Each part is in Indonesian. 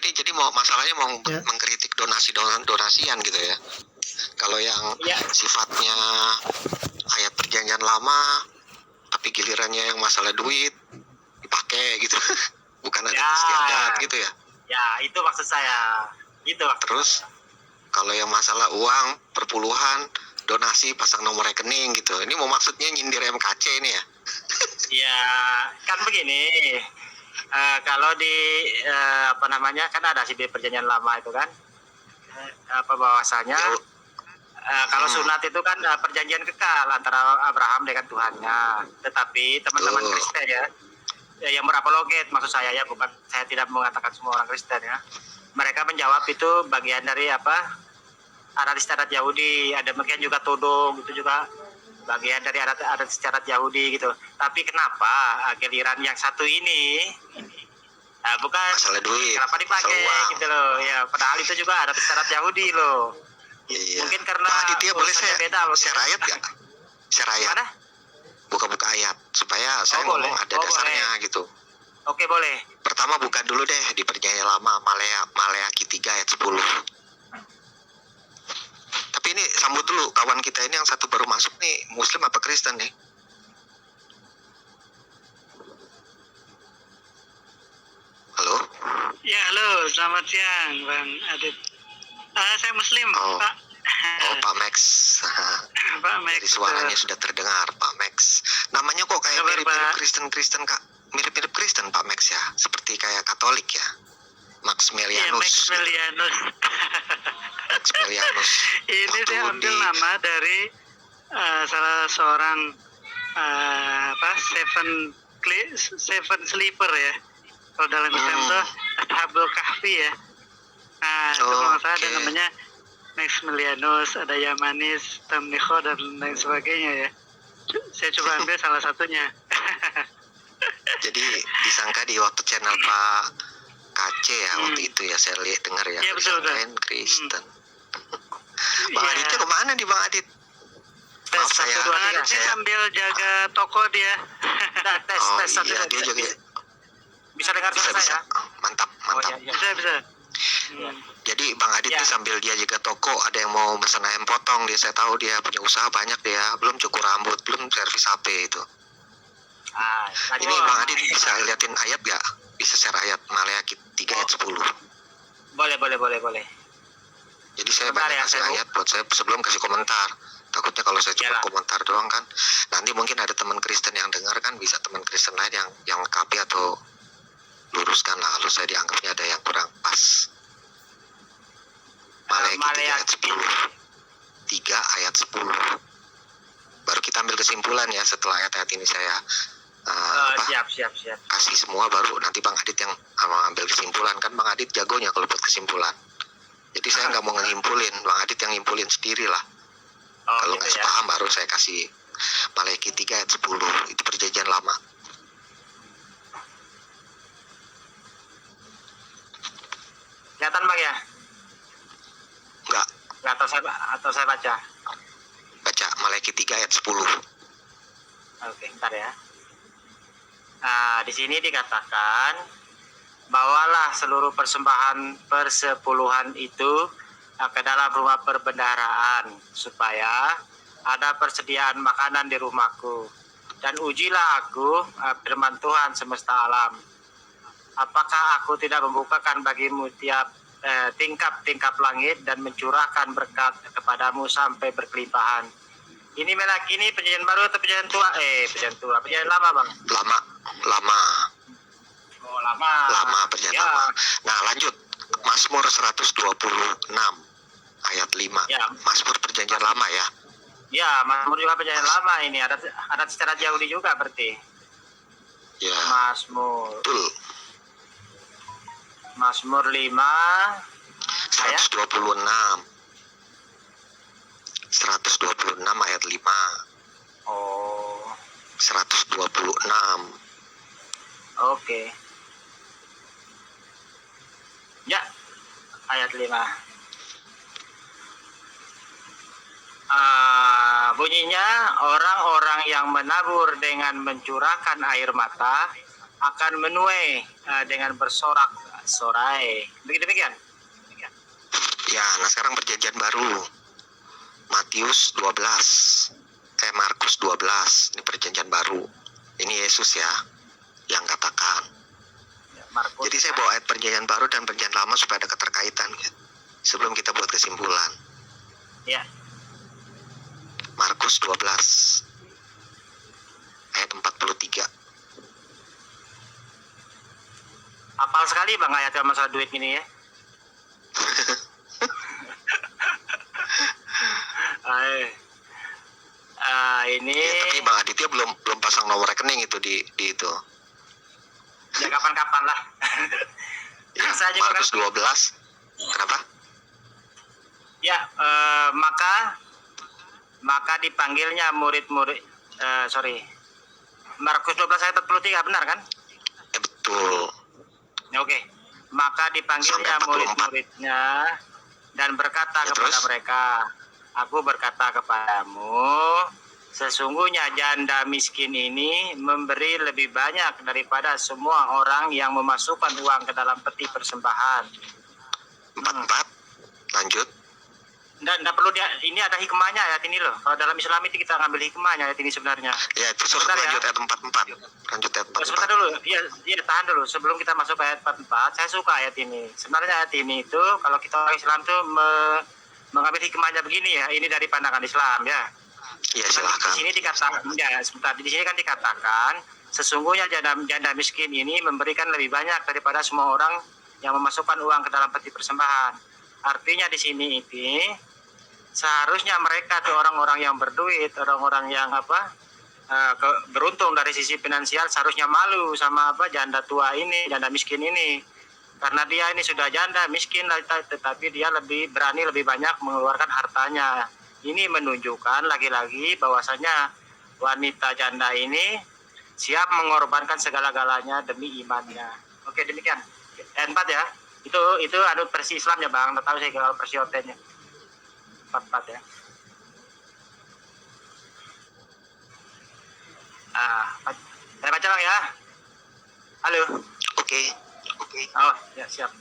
Ini jadi masalahnya mau Ya. mengkritik donasian gitu ya. Kalau yang sifatnya ayat perjanjian lama, tapi gilirannya yang masalah duit dipakai gitu, bukan adat istiadat gitu ya. Ya, itu maksud saya. Terus kalau yang masalah uang perpuluhan, donasi pasang nomor rekening gitu. Ini mau maksudnya nyindir MKC ini ya? Ya, kan begini. Kalau di kan ada sih di perjanjian lama itu kan, bahwasanya kalau sunat itu kan perjanjian kekal antara Abraham dengan Tuhannya. Tetapi teman-teman Kristen ya, yang berapologet maksud saya ya, bukan, saya tidak mengatakan semua orang Kristen ya. Mereka menjawab itu bagian dari adat istiadat Yahudi. Ada bagian juga todong, itu juga bagian dari adat istiadat Yahudi gitu. Tapi kenapa giliran yang satu ini bukan masalah duit, kenapa dipakai gitu loh ya, padahal itu juga adat istiadat Yahudi loh. Iya. Mungkin karena Aditya boleh saya beda, share ayat nggak? Share ayat. Mana? Buka-buka ayat supaya saya ngomong ada dasarnya boleh. Gitu. Oke, boleh. Pertama buka dulu deh di perjanjian lama, Maleakhi 3 ayat 10. Tapi ini sambut dulu kawan kita ini yang satu baru masuk nih, Muslim apa Kristen nih? Halo? Ya, halo, selamat siang Bang Adit. Saya Muslim, Pak. Oh, Pak Max. Pak Max. Dari suaranya sudah terdengar, Pak Max. Namanya kok kayak mirip-mirip Kristen, Kak. Mirip-mirip Kristen, Pak Max ya. Seperti kayak Katolik ya. Maximilianus. Iya, Maximilianus. Maximilianus. Ini saya ambil nama dari salah seorang Seven Sleeper ya. Kalau dalam Islam itu Ashabul Kahfi ya. Nah, itu kalau nggak salah ada namanya Maximilianus, ada Yamanis, Tamlicho, dan lain sebagainya ya. Saya coba ambil salah satunya. Jadi disangka di waktu channel Pak KC ya waktu itu ya, saya lihat dengar ya. Iya, betul. Kristen. Bang Aditnya kemana nih Bang Adit? Maaf saya. Saya sambil jaga toko dia. Tes. Iya, dia juga. Bisa dengar suara saya? Mantap. Iya. Bisa. Jadi Bang Adit sambil dia jaga toko, ada yang mau pesan ayam potong, saya tahu dia punya usaha banyak, dia belum cukur rambut, belum servis HP itu. Ini Bang Adit bisa liatin ayat gak? Bisa share ayat Maleakhi 3 ayat 10. Boleh. Jadi saya banyak kasih ayat buat saya sebelum kasih komentar. Takutnya kalau saya cuma komentar doang kan, nanti mungkin ada teman Kristen yang dengar kan, bisa teman Kristen lain yang lengkapi atau luruskan lah, lalu saya dianggapnya ada yang kurang pas. Maleakhi 3 ayat 10. 3 ayat 10. Baru kita ambil kesimpulan ya, setelah ayat-ayat ini saya siap. kasih semua, baru nanti Bang Adit yang ambil kesimpulan. Kan Bang Adit jagonya kalau buat kesimpulan. Jadi saya nggak mau ngimpulin, Bang Adit yang ngimpulin sendiri lah. Kalau nggak sepaham baru saya kasih Maleakhi 3 ayat 10. Itu perjanjian lama. Kelihatan Bang ya? Enggak. Atau saya baca? Baca Maleakhi 3 ayat 10. Oke, bentar ya. Nah, di sini dikatakan, bawalah seluruh persembahan persepuluhan itu ke dalam rumah perbendaharaan, supaya ada persediaan makanan di rumahku. Dan ujilah aku, firman Tuhan semesta alam. Apakah aku tidak membukakan bagimu tiap tingkap-tingkap langit dan mencurahkan berkat kepadamu sampai berkelimpahan. Ini perjanjian baru atau perjanjian tua? Perjanjian lama Bang? Lama. Oh, lama. Lama, perjanjian lama. Nah, lanjut. Mazmur 126 ayat 5. Ya. Mazmur perjanjian lama ya. Ya, Mazmur juga perjanjian lama ini. Ada secara Yahudi juga berarti. Ya. Mazmur. Betul. Mazmur 5 ayat 126 ayat 5. Oh. 126. Oke. Ya, ayat 5. Bunyinya, orang-orang yang menabur dengan mencurahkan air mata akan menuai dengan bersorak sorai. Demikian. Ya, nah sekarang perjanjian baru. Matius 12. Markus 12. Ini perjanjian baru. Ini Yesus ya yang katakan. Markus. Jadi saya bawa ayat perjanjian baru dan perjanjian lama supaya ada keterkaitan ya. Sebelum kita buat kesimpulan. Ya. Markus 12 ayat 43. Apal sekali Bang ayatnya masalah duit ini ya. Ini Ya, tapi Bang Aditya belum pasang nomor rekening itu di itu. ya kapan-kapan lah. Ya, Saya juga Markus 12. Kenapa? Ya, maka dipanggilnya murid-murid Markus 12 ayat 43 benar kan? Ya, betul. Oke. Maka dipanggilnya Sampai 44. murid-muridnya dan berkata Ya, kepada terus? mereka, aku berkata kepadamu, sesungguhnya janda miskin ini memberi lebih banyak daripada semua orang yang memasukkan uang ke dalam peti persembahan. 44. Lanjut. Dan tidak perlu ini ada hikmahnya ayat ini loh. Kalau dalam Islam itu kita ngambil hikmahnya ayat ini sebenarnya. Ya, itu suruh Sebentar ya. lanjut ayat 44. Lanjut ayat Sebentar 44. dulu, iya tahan dulu. Sebelum kita masuk ke ayat 44, saya suka ayat ini. Sebenarnya ayat ini itu kalau kita orang Islam tuh mengambil hikmahnya begini ya. Ini dari pandangan Islam ya. Ya, Di silakan. sini dikatakan, ya sebentar. Di sini kan dikatakan sesungguhnya janda miskin ini memberikan lebih banyak daripada semua orang yang memasukkan uang ke dalam peti persembahan. Artinya di sini ini seharusnya mereka tuh orang-orang yang berduit, orang-orang yang beruntung dari sisi finansial seharusnya malu sama janda tua ini, janda miskin ini. Karena dia ini sudah janda miskin tetapi dia lebih berani lebih banyak mengeluarkan hartanya. Ini menunjukkan lagi-lagi bahwasanya wanita janda ini siap mengorbankan segala-galanya demi imannya. Oke, demikian. Ayat 4 ya. Itu versi Islamnya Bang, enggak tahu saya kalau versi OT-nya. 44 ya. Saya baca Bang ya. Halo. Oke. Oh, ya siap.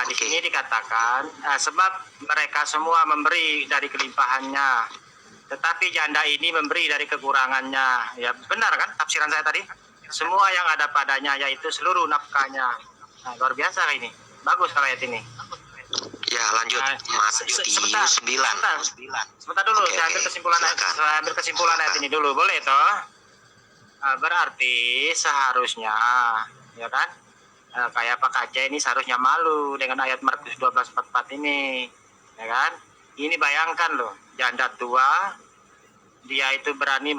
Di Oke. sini dikatakan sebab mereka semua memberi dari kelimpahannya, tetapi janda ini memberi dari kekurangannya. Ya benar kan tafsiran saya tadi? Semua yang ada padanya yaitu seluruh nafkahnya. Nah, luar biasa ini. Bagus kalau ayat ini. Ya, lanjut. Matius 9. Sebentar dulu, Oke, saya ambil oke. kesimpulan Silakan. ayat ini dulu, boleh toh? Berarti seharusnya, ya kan? Kayak Pak Aceh ini seharusnya malu dengan ayat Markus 12:44 ini, ya kan? Ini bayangkan loh, janda tua, dia itu berani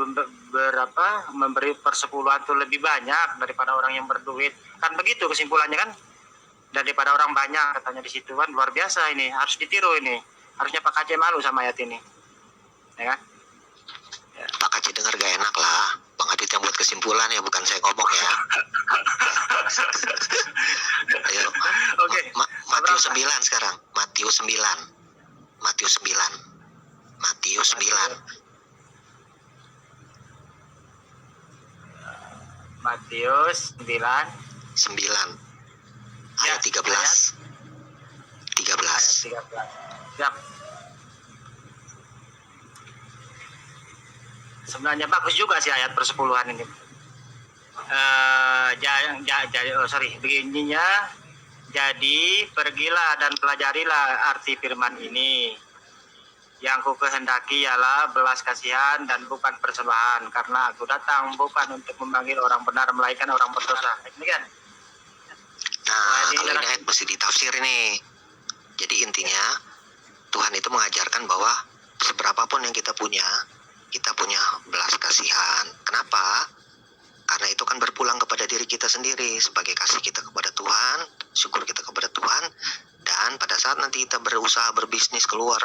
memberi persepuluhan itu lebih banyak daripada orang yang berduit, kan begitu kesimpulannya kan? Daripada orang banyak katanya di situ kan, luar biasa ini, harus ditiru ini, harusnya Pak Aceh malu sama ayat ini, ya kan? Pak Aceh dengar gak enak lah. Bang Adit yang buat kesimpulan ya, bukan saya ngomong ya. Ayo. Oke. Matius 9 sekarang. Matius 9. Matius 9. Matius 9. Matius 9. 9. Ya, Ayat 13. 13. Ayat 13. Siap. Sebenarnya bagus juga sih ayat persepuluhan ini. Begininya. Jadi pergilah dan pelajarilah arti firman ini. Yang ku kehendaki ialah belas kasihan dan bukan persembahan, karena aku datang bukan untuk memanggil orang benar melainkan orang berdosa. Demikian. Nah, kalau ini ayat mesti ditafsir ini. Jadi intinya Tuhan itu mengajarkan bahwa seberapapun yang kita punya belas kasihan. Kenapa? Karena itu kan berpulang kepada diri kita sendiri, sebagai kasih kita kepada Tuhan, syukur kita kepada Tuhan, dan pada saat nanti kita berusaha berbisnis keluar,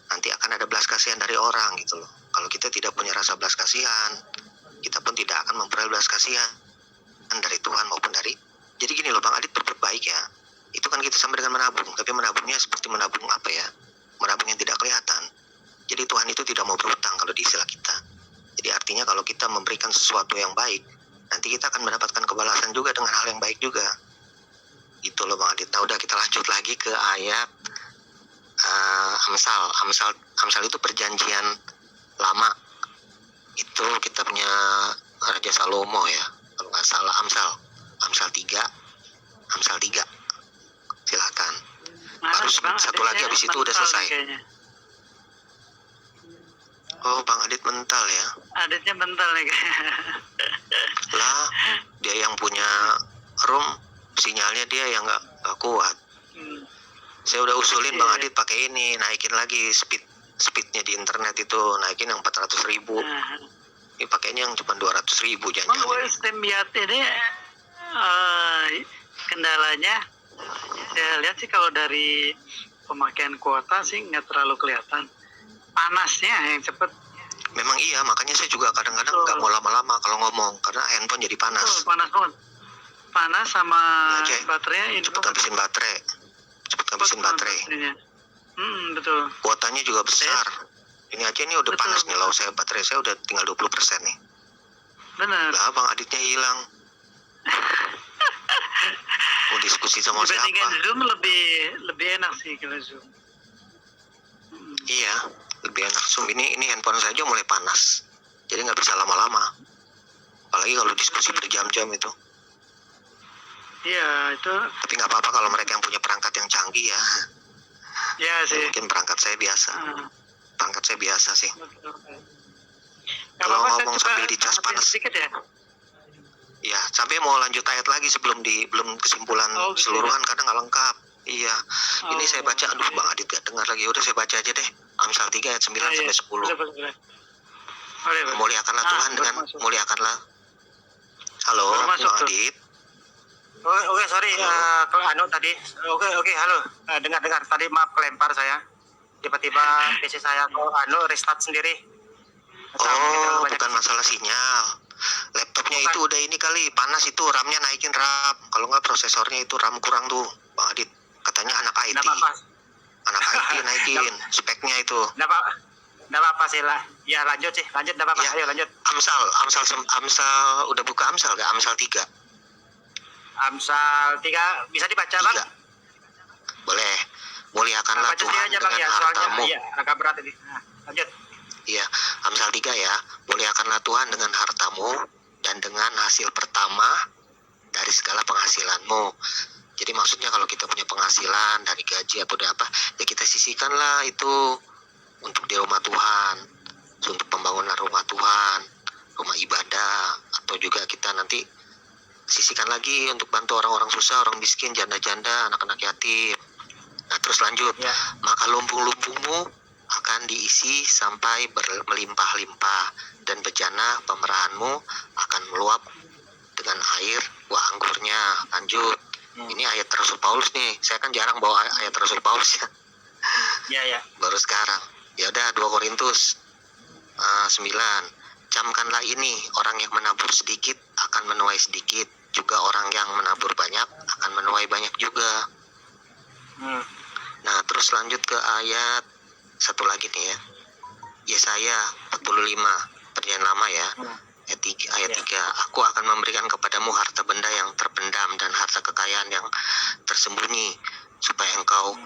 nanti akan ada belas kasihan dari orang gitu loh. Kalau kita tidak punya rasa belas kasihan, kita pun tidak akan memperoleh belas kasihan dari Tuhan maupun dari. Jadi gini loh Bang Adit, berbuat baik ya, itu kan kita sama dengan menabung, tapi menabungnya seperti menabung apa ya? Menabung yang tidak kelihatan. Jadi Tuhan itu tidak mau berhutang kalau di istilah kita. Jadi artinya kalau kita memberikan sesuatu yang baik, nanti kita akan mendapatkan kebalasan juga dengan hal yang baik juga. udah kita lanjut lagi ke ayat Amsal itu perjanjian lama. Itu kita punya Raja Salomo ya, kalau nggak salah. Amsal 3. Silakan. Baru satu lagi, habis itu udah selesai. Kayaknya. Oh, Bang Adit mental ya. Aditnya bentar nih kayaknya. Lah, dia yang punya room, sinyalnya dia yang nggak kuat. Saya udah usulin Bang Adit pakai ini, naikin lagi speednya di internet itu, naikin yang 400.000. Ini pakainya yang cuma 200.000 jangan. Istimiyat ini kendalanya, saya lihat sih kalau dari pemakaian kuota sih nggak terlalu kelihatan. Panasnya yang cepet. Memang iya, makanya saya juga kadang-kadang nggak mau lama-lama kalau ngomong, karena handphone jadi panas. Panas banget. Panas sama baterainya ini cepet habisin baterai. Betul. Kuotanya juga besar. Ini aja ini udah panas nih, loh saya baterai saya udah tinggal 20% nih. Benar. Lah Bang Aditnya hilang. Mau diskusi sama siapa? Dibandingkan Zoom lebih enak sih kalau Zoom. Iya, lebih enak Zoom. Ini handphone saja mulai panas. Jadi nggak bisa lama-lama. Apalagi kalau diskusi berjam-jam itu. Iya, itu. Tapi nggak apa-apa kalau mereka yang punya perangkat yang canggih ya. Iya sih. Mungkin perangkat saya biasa. Perangkat saya biasa sih. Kalau ngomong sambil dicas panas. Sedikit ya. Ya, sampai mau lanjut ayat lagi sebelum kesimpulan keseluruhan karena nggak lengkap. Iya. Ini saya baca, aduh Bang Adit gak dengar lagi. Udah saya baca aja deh. Amsal 3 ayat 9 sampai 10. Muliakanlah Tuhan dengan muliakanlah. Halo, Bang Adit. Oke, sorry. Kalau tadi. Oke, halo. Dengar. Tadi maaf kelempar saya. Tiba-tiba PC saya restart sendiri. Oh, bukan masalah sinyal. Laptopnya itu udah ini kali panas, itu RAM-nya naikin RAM. Kalau nggak prosesornya itu RAM kurang tuh, Bang Adit. Katanya anak IT. Anak IT naikin speknya itu. Nggak apa-apa sih lah. Ya lanjut, nggak apa-apa. Ayo lanjut. Amsal udah buka Amsal nggak? Amsal 3. Amsal 3 bisa dibaca Bang? Boleh. Muliakanlah Tuhan dengan hartamu. Iya, agak berat ini. Lanjut. Iya, Amsal 3 ya. Muliakanlah Tuhan dengan hartamu dan dengan hasil pertama dari segala penghasilanmu. Jadi maksudnya kalau kita punya penghasilan dari gaji atau dari apa, ya kita sisihkanlah itu untuk di rumah Tuhan, untuk pembangunan rumah Tuhan, rumah ibadah, atau juga kita nanti sisihkan lagi untuk bantu orang-orang susah, orang miskin, janda-janda, anak-anak yatim. Nah terus lanjut, maka lumbung-lumbungmu akan diisi sampai melimpah-limpah, dan bejana pemerahanmu akan meluap dengan air buah anggurnya. Lanjut. Ini ayat Rasul Paulus nih. Saya kan jarang bawa ayat Rasul Paulus ya. Iya. Baru sekarang. Ya udah 2 Korintus 9. Camkanlah ini, orang yang menabur sedikit akan menuai sedikit, juga orang yang menabur banyak akan menuai banyak juga. Nah, terus lanjut ke ayat satu lagi nih ya. Yesaya 45, perjanjian lama ya. Ayat 3. Aku akan memberikan kepadamu harta benda yang terpendam dan harta kekayaan yang tersembunyi, supaya engkau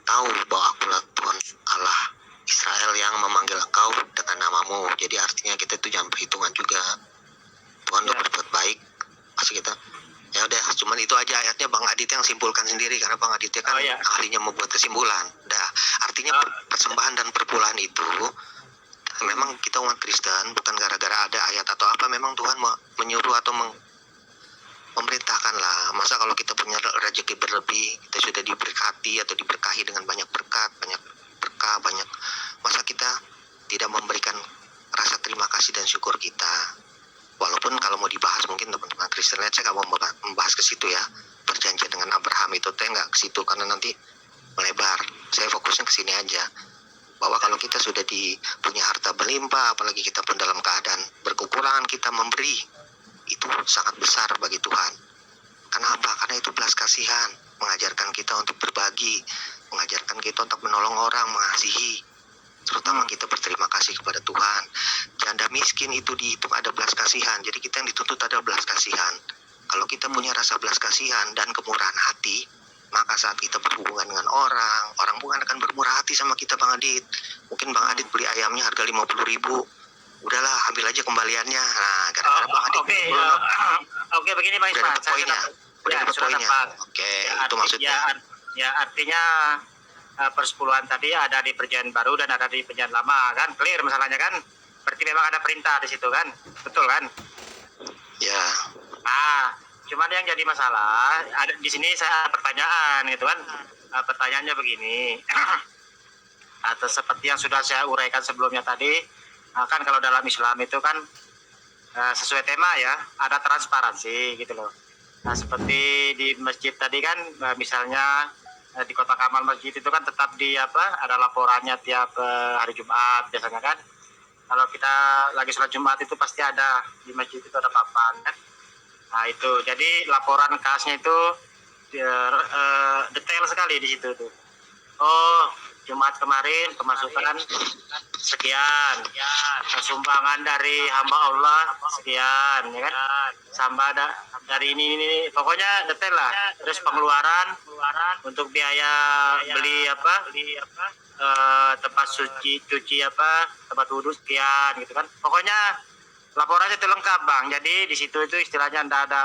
tahu bahwa akulah Tuhan Allah Israel yang memanggil engkau dengan namamu. Jadi artinya kita itu jangan perhitungan juga. Tuhan udah berbuat baik, pasti kita. Ya udah, cuman itu aja ayatnya. Bang Adit yang simpulkan sendiri, karena Bang Aditnya kan ahlinya membuat kesimpulan. Artinya persembahan dan perpuluhan itu memang kita umat Kristen bukan gara-gara ada ayat atau apa, memang Tuhan menyuruh atau memerintahkan lah. Masa kalau kita punya rezeki berlebih, kita sudah diberkati atau diberkahi dengan banyak berkat, banyak berkah, masa kita tidak memberikan rasa terima kasih dan syukur kita? Walaupun kalau mau dibahas mungkin teman-teman Kristen lain, saya nggak mau membahas ke situ ya. Perjanjian dengan Abraham itu saya nggak ke situ karena nanti melebar. Saya fokusnya ke sini aja. Bahwa kalau kita sudah punya harta berlimpah, apalagi kita pun dalam keadaan berkekurangan, kita memberi, itu sangat besar bagi Tuhan. Kenapa? Karena itu belas kasihan, mengajarkan kita untuk berbagi, mengajarkan kita untuk menolong orang, mengasihi, terutama kita berterima kasih kepada Tuhan. Janda miskin itu dihitung ada belas kasihan, jadi kita yang dituntut ada belas kasihan. Kalau kita punya rasa belas kasihan dan kemurahan hati, maka saat kita berhubungan dengan orang pun akan bermurah hati sama kita Bang Adit. Mungkin Bang Adit beli ayamnya harga 50.000, udahlah ambil aja kembaliannya. Nah, gara-gara Bang Adit Oke, begini Bang udah Isman, dapat poinnya. Udah dapat sudah poinnya. dapat. Oke, itu maksudnya. Ya, artinya persepuluhan tadi ada di perjanjian baru dan ada di perjanjian lama, kan? Clear masalahnya kan? Berarti memang ada perintah di situ kan? Betul kan? Ya. Nah, cuman yang jadi masalah ada di sini saya ada pertanyaan gitu kan. Pertanyaannya begini. Atau seperti yang sudah saya uraikan sebelumnya tadi, kan kalau dalam Islam itu kan sesuai tema ya, ada transparansi gitu loh. Nah, seperti di masjid tadi kan, misalnya di Kota Kamal Masjid itu kan tetap ada laporannya tiap hari Jumat biasanya kan. Kalau kita lagi sholat Jumat itu pasti ada di masjid itu ada papan kan. Nah itu, jadi laporan khasnya itu detail sekali di situ tuh. Oh, Jumat kemarin pemasukan sekian, sumbangan dari hamba Allah sekian, ya kan? Sampai dari ini, pokoknya detail lah. Terus pengeluaran untuk biaya beli tempat cuci tempat wudhu sekian gitu kan. Pokoknya laporannya itu lengkap Bang. Jadi di situ itu istilahnya ada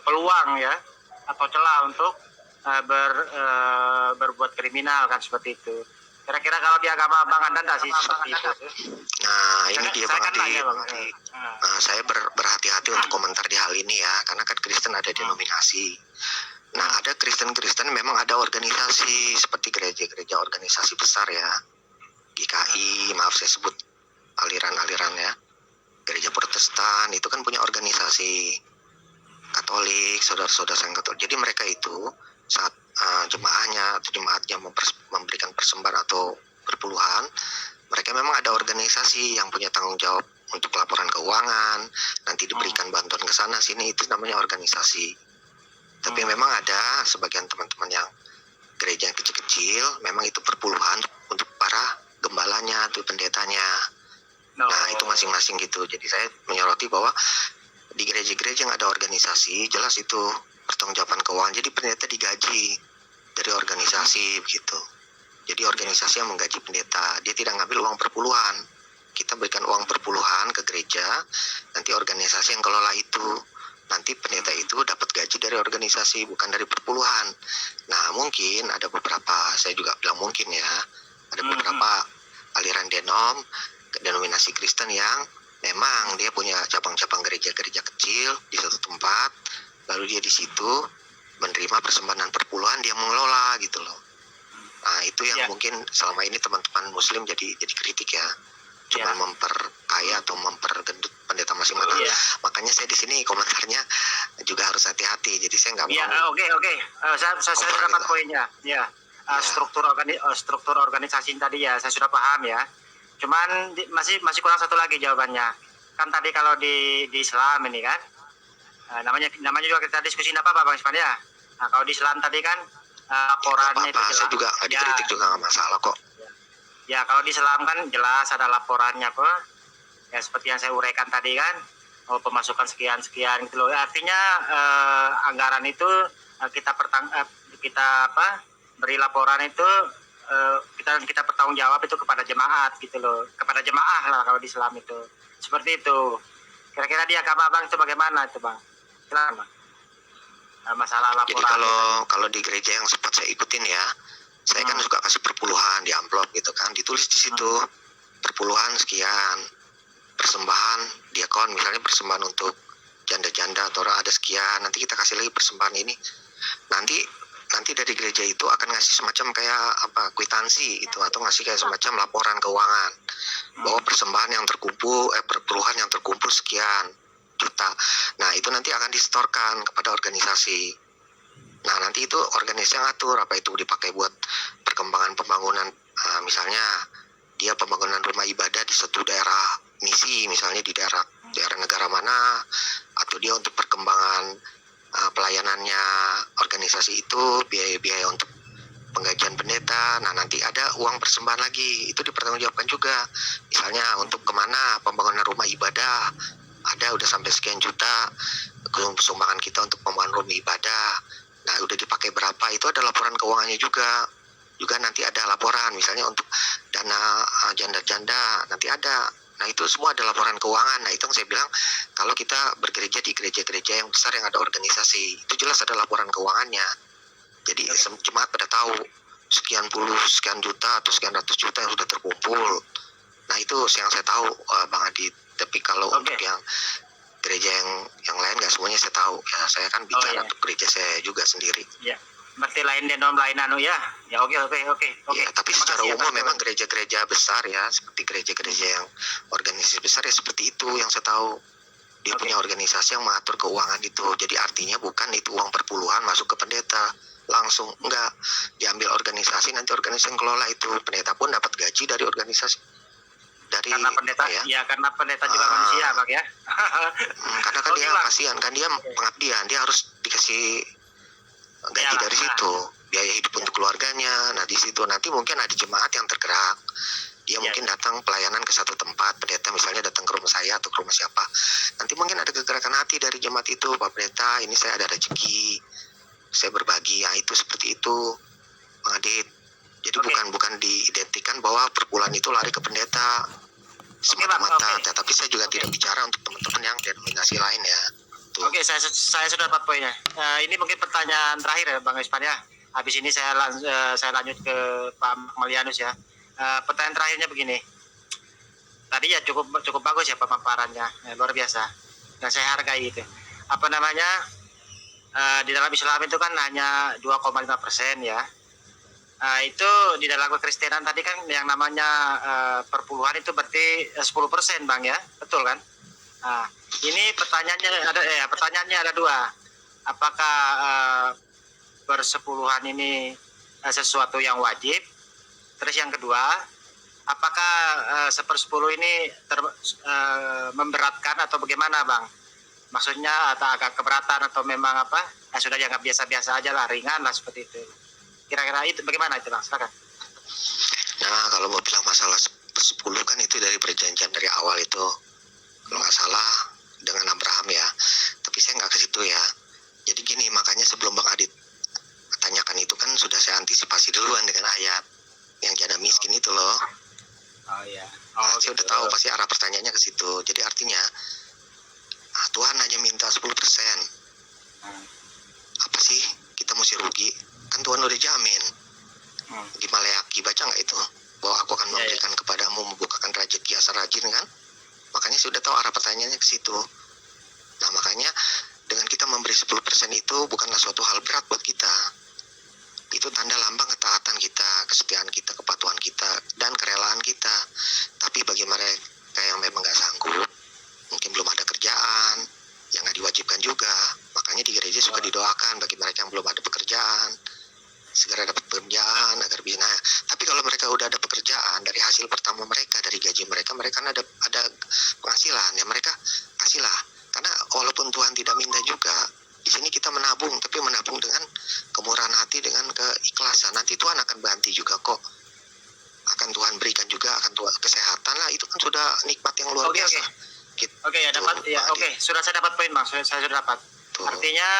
peluang ya atau celah untuk berbuat kriminal kan, seperti itu. Kira-kira kalau di agama Bang Anda enggak sih seperti itu? Nah, ini dia Bang Adi. Nah, saya berhati-hati untuk komentar di hal ini ya, karena kan Kristen ada denominasi. Nah, ada Kristen memang ada organisasi seperti gereja-gereja organisasi besar ya. GKI, maaf saya sebut aliran-aliran ya. Gereja Protestan itu kan punya organisasi. Katolik, saudara-saudara yang Katolik. Jadi mereka itu saat jemaatnya memberikan persembahan atau perpuluhan, mereka memang ada organisasi yang punya tanggung jawab untuk laporan keuangan, nanti diberikan bantuan ke sana sini, itu namanya organisasi. Tapi memang ada sebagian teman-teman yang gereja yang kecil-kecil, memang itu perpuluhan untuk para gembalanya atau pendetanya. Nah, itu masing-masing gitu. Jadi saya menyoroti bahwa di gereja-gereja yang ada organisasi, jelas itu pertanggungjawaban keuangan. Jadi pendeta digaji dari organisasi begitu. Jadi organisasi yang menggaji pendeta, dia tidak ngambil uang perpuluhan. Kita berikan uang perpuluhan ke gereja, nanti organisasi yang kelola itu. Nanti pendeta itu dapat gaji dari organisasi, bukan dari perpuluhan. Nah, mungkin ada beberapa, saya juga bilang mungkin ya, ada beberapa aliran denominasi Kristen yang memang dia punya cabang-cabang gereja-gereja kecil di satu tempat, lalu dia di situ menerima persembahan dan perpuluhan, dia mengelola gitu loh. Nah, itu yang mungkin selama ini teman-teman Muslim jadi kritik ya, cuma memperkaya atau mempergendut pendeta masing-masing. Makanya saya di sini komentarnya juga harus hati-hati. Jadi saya nggak mau. Oke. Saya dapat poinnya. Struktur organisasi tadi ya, saya sudah paham ya. Cuman masih kurang satu lagi jawabannya. Kan tadi kalau di Islam ini kan, namanya juga kita diskusi apa Bang Isman ya. Nah, kalau di Islam tadi kan laporannya itu jelas. Saya juga nggak dikritik juga nggak masalah kok. Ya, kalau di Islam kan jelas ada laporannya kok. Ya seperti yang saya uraikan tadi kan, pemasukan sekian gitu loh. Artinya anggaran itu kita beri laporan itu kita bertanggung jawab itu kepada jemaat gitu loh, kepada jemaah lah kalau di Islam itu. Seperti itu. Kira-kira di agama Bang itu bagaimana itu Bang? Silakan Bang. Masalah laporan. Jadi kalau di gereja yang sempat saya ikutin ya, saya kan suka kasih perpuluhan di amplop gitu kan, ditulis di situ perpuluhan sekian, persembahan diakon, misalnya persembahan untuk janda-janda atau ada sekian, nanti kita kasih lagi persembahan ini, nanti dari gereja itu akan ngasih semacam kayak kwitansi itu, atau ngasih kayak semacam laporan keuangan bahwa persembahan yang terkumpul perpuluhan yang terkumpul sekian juta. Nah, itu nanti akan disetorkan kepada organisasi. Nah, nanti itu organisasi yang atur apa itu dipakai buat perkembangan pembangunan, misalnya dia pembangunan rumah ibadah di suatu daerah misi, misalnya di daerah negara mana, atau dia untuk perkembangan pelayanannya organisasi itu, biaya-biaya untuk penggajian pendeta. Nah, nanti ada uang persembahan lagi, itu dipertanggungjawabkan juga. Misalnya untuk kemana pembangunan rumah ibadah, ada udah sampai sekian juta sumbangan kita untuk pembangunan rumah ibadah. Nah, udah dipakai keuangannya juga nanti ada laporan, misalnya untuk dana janda-janda nanti ada. Nah itu semua ada laporan keuangan. Nah itu yang saya bilang, kalau kita bergereja di gereja-gereja yang besar yang ada organisasi, itu jelas ada laporan keuangannya. Jadi jemaat pada tahu sekian juta atau sekian ratus juta yang sudah terkumpul. Nah itu yang saya tahu, Bang Adit. Tapi kalau untuk yang gereja yang lain nggak semuanya saya tahu. Ya saya kan bicara untuk gereja saya juga sendiri. Ya. Berarti lain denom lain ya. Ya oke. Ya, tapi secara umum memang gereja-gereja besar ya, seperti gereja-gereja yang organisasi besar ya seperti itu yang saya tahu. Dia punya organisasi yang mengatur keuangan itu. Jadi artinya bukan itu uang perpuluhan masuk ke pendeta langsung, enggak, diambil organisasi, nanti organisasi yang kelola itu. Pendeta pun dapat gaji dari organisasi. Karena pendeta karena pendeta juga manusia, Bang ya. Karena kan dia kasihan kan, dia pengabdian, dia harus dikasih gaji dari situ, biaya hidup untuk keluarganya. Nah di situ nanti mungkin ada jemaat yang tergerak, dia mungkin datang pelayanan ke satu tempat, pendeta misalnya datang ke rumah saya atau ke rumah siapa, nanti mungkin ada kegerakan hati dari jemaat itu, Pak Pendeta ini saya ada rezeki, saya berbagi. Ya itu seperti itu, Bang Adit. Jadi bukan diidentikan bahwa perpuluhan itu lari ke pendeta semata-mata. Tapi saya juga tidak bicara untuk teman-teman yang denominasi lain ya. Oke, saya sudah dapat poinnya. Ini mungkin pertanyaan terakhir ya, Bang Ispan ya. Habis ini saya lanjut ke Pak Malianus ya. Pertanyaan terakhirnya begini. Tadi ya cukup bagus ya pemaparannya, luar biasa. Dan saya hargai itu. Apa namanya? Di dalam Islam itu kan hanya 2,5% ya. Itu di dalam kekristenan tadi kan yang namanya perpuluhan itu berarti 10%, Bang ya. Betul kan? Nah, ini pertanyaannya ada dua. Apakah persepuluhan ini sesuatu yang wajib? Terus yang kedua, apakah 1/10 ini memberatkan atau bagaimana, Bang? Maksudnya atau agak keberatan atau memang apa? Sudah dianggap biasa-biasa aja lah, ringan lah seperti itu. Kira-kira itu bagaimana itu, Bang? Silakan. Nah, kalau mau bilang masalah 10 kan itu dari perjanjian dari awal itu. Kalau nggak salah dengan Abraham ya, tapi saya nggak ke situ ya. Jadi gini, makanya sebelum Bang Adit tanyakan itu kan sudah saya antisipasi duluan dengan ayat yang janda miskin itu loh. Oh iya. Saya udah tahu pasti arah pertanyaannya ke situ. Jadi artinya Tuhan hanya minta 10%. Apa sih kita mesti rugi? Kan Tuhan udah jamin. Di Maleaki baca nggak itu? Bahwa aku akan memberikan kepadamu, membukakan rezeki asal rajin kan? Makanya saya sudah tahu arah pertanyaannya ke situ. Nah makanya dengan kita memberi 10% itu bukanlah suatu hal berat buat kita. Itu tanda lambang ketaatan kita, kesetiaan kita, kepatuhan kita, dan kerelaan kita. Tapi bagi mereka yang memang nggak sanggup, mungkin belum ada kerjaan, yang nggak diwajibkan juga. Makanya di gereja suka didoakan bagi mereka yang belum ada pekerjaan, segera dapat pekerjaan agar bisa. Nah, tapi kalau mereka udah ada pekerjaan, dari hasil pertama mereka, dari gaji mereka kan ada penghasilan ya, mereka kasihlah. Karena walaupun Tuhan tidak minta juga, di sini kita menabung, tapi menabung dengan kemurahan hati, dengan keikhlasan. Nanti Tuhan akan bantu juga kok. Akan Tuhan berikan juga, akan Tuhan kesehatan lah, itu kan sudah nikmat yang luar biasa. Oke, ya dapat ya. Oke, sudah saya dapat poin, Bang. Saya sudah dapat. Artinya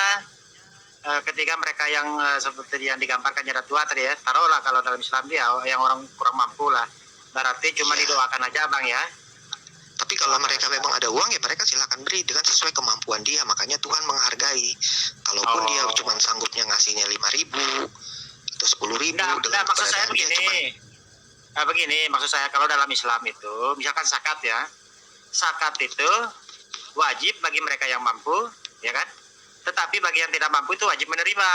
ketika mereka yang seperti yang digambarkan janda tua tadi ya, taruhlah kalau dalam Islam dia yang orang kurang mampu lah, berarti cuma didoakan aja, Bang ya. Tapi kalau mereka memang ada uang ya mereka silakan beri dengan sesuai kemampuan dia. Makanya Tuhan menghargai. Kalaupun dia cuma sanggupnya ngasihnya 5.000 atau 10.000 dengan maksud saya begini. Begini, maksud saya kalau dalam Islam itu misalkan zakat ya. Zakat itu wajib bagi mereka yang mampu, ya kan? Tetapi bagi yang tidak mampu itu wajib menerima,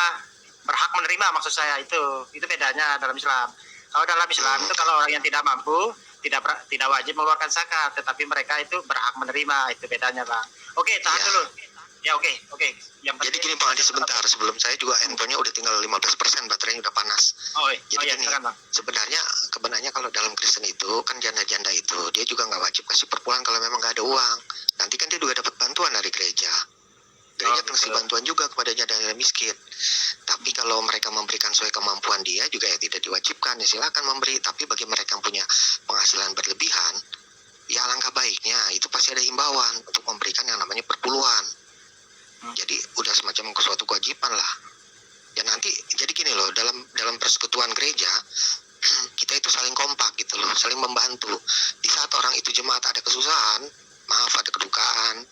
berhak menerima, maksud saya itu bedanya dalam Islam. Kalau dalam Islam itu kalau orang yang tidak mampu tidak wajib mengeluarkan zakat, tetapi mereka itu berhak menerima, itu bedanya, Bang. Oke, tahan dulu. Ya oke. Jadi gini Bang Adi, sebentar sebelum saya juga handphonenya udah tinggal 15%, baterainya udah panas. Jadi gini, sebenarnya kalau dalam Kristen itu kan janda-janda itu dia juga nggak wajib kasih perpuluhan kalau memang nggak ada uang. Nanti kan dia juga dapat bantuan dari gereja. Gereja kasih bantuan juga kepada janda miskin. Tapi kalau mereka memberikan sesuai kemampuan dia juga ya tidak diwajibkan, ya silakan memberi. Tapi bagi mereka yang punya penghasilan berlebihan, ya alangkah baiknya itu pasti ada himbauan untuk memberikan yang namanya perpuluhan. Jadi udah semacam suatu kewajiban lah. Ya nanti jadi gini loh, dalam dalam persekutuan gereja kita itu saling kompak gitu loh, saling membantu. Di saat orang itu jemaat ada kesusahan, maaf ada kedukaan,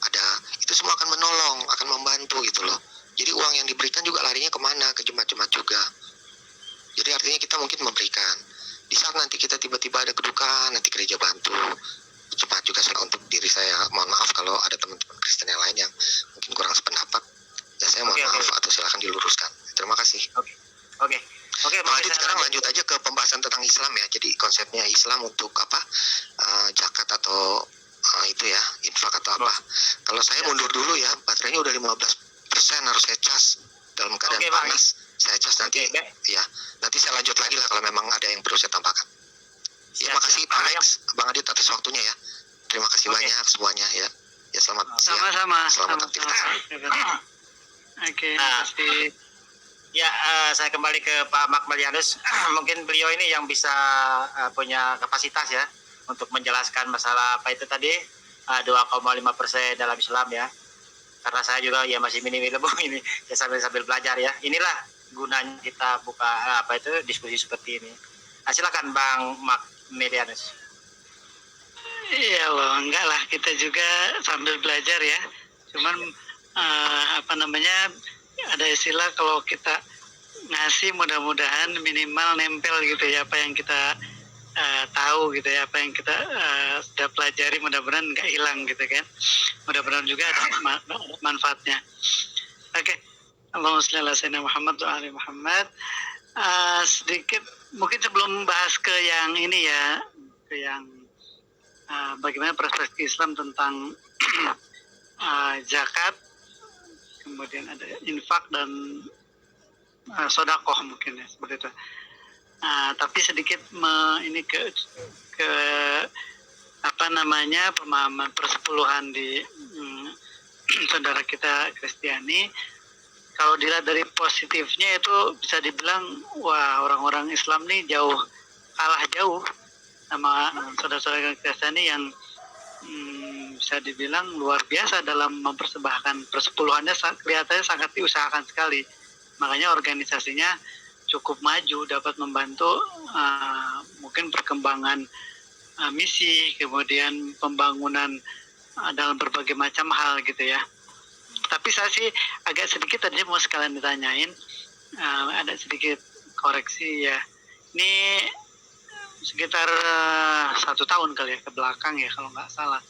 ada, itu semua akan menolong, akan membantu gitu loh. Jadi uang yang diberikan juga larinya kemana? Ke jemaat-jemaat juga. Jadi artinya kita mungkin memberikan. Di saat nanti kita tiba-tiba ada kedukaan, nanti gereja bantu. Jemaat juga saya untuk diri saya, mohon maaf kalau ada teman-teman Kristen yang lain yang mungkin kurang sependapat, ya saya mohon maaf atau silakan diluruskan. Terima kasih. Oke. Bang Adit, sekarang lanjut aja ke pembahasan tentang Islam ya. Jadi konsepnya Islam untuk apa? Zakat atau itu ya, infak atau apa. Kalau saya mundur dulu ya, baterainya udah 15%, harus saya cas dalam keadaan panas. Saya cas nanti ya. Nanti saya lanjut lagi lah kalau memang ada yang perlu saya tambahkan. Terima kasih Pak Alex, Bang Adit atas waktunya ya. Terima kasih banyak semuanya ya. Ya selamat siang. Selamat aktivitas. Oke, makasih. Ya, saya kembali ke Pak Magmelianus. Mungkin beliau ini yang bisa punya kapasitas ya untuk menjelaskan masalah apa itu tadi 2,5% dalam Islam ya. Karena saya juga ya masih minim ilmu ini, ya sambil belajar ya. Inilah gunanya kita buka diskusi seperti ini. Silakan Bang Magmelianus. Iya loh, enggak lah, kita juga sambil belajar ya. Cuman ada istilah kalau kita ngasih mudah-mudahan minimal nempel gitu ya apa yang kita tahu gitu ya, apa yang kita sudah pelajari mudah-mudahan nggak hilang gitu kan. Mudah-mudahan juga ada manfaatnya. Oke. Allahumma shalli ala sayyidina Muhammad wa ali Muhammad. Sedikit mungkin sebelum bahas ke yang ini ya, ke yang bagaimana perspektif Islam tentang zakat, kemudian ada infak dan sodakoh mungkin ya seperti itu. Tapi sedikit ini ke pemahaman persepuluhan di saudara kita Kristiani. Kalau dilihat dari positifnya itu bisa dibilang wah orang-orang Islam nih kalah jauh sama saudara-saudara Kristiani yang bisa dibilang luar biasa dalam mempersembahkan persepuluhannya, kelihatannya sangat diusahakan sekali. Makanya organisasinya cukup maju, dapat membantu mungkin perkembangan misi, kemudian pembangunan dalam berbagai macam hal gitu ya. Tapi saya sih agak sedikit tadi mau sekalian ditanyain, ada sedikit koreksi ya. Ini sekitar 1 tahun kali ya ke belakang ya kalau nggak salah.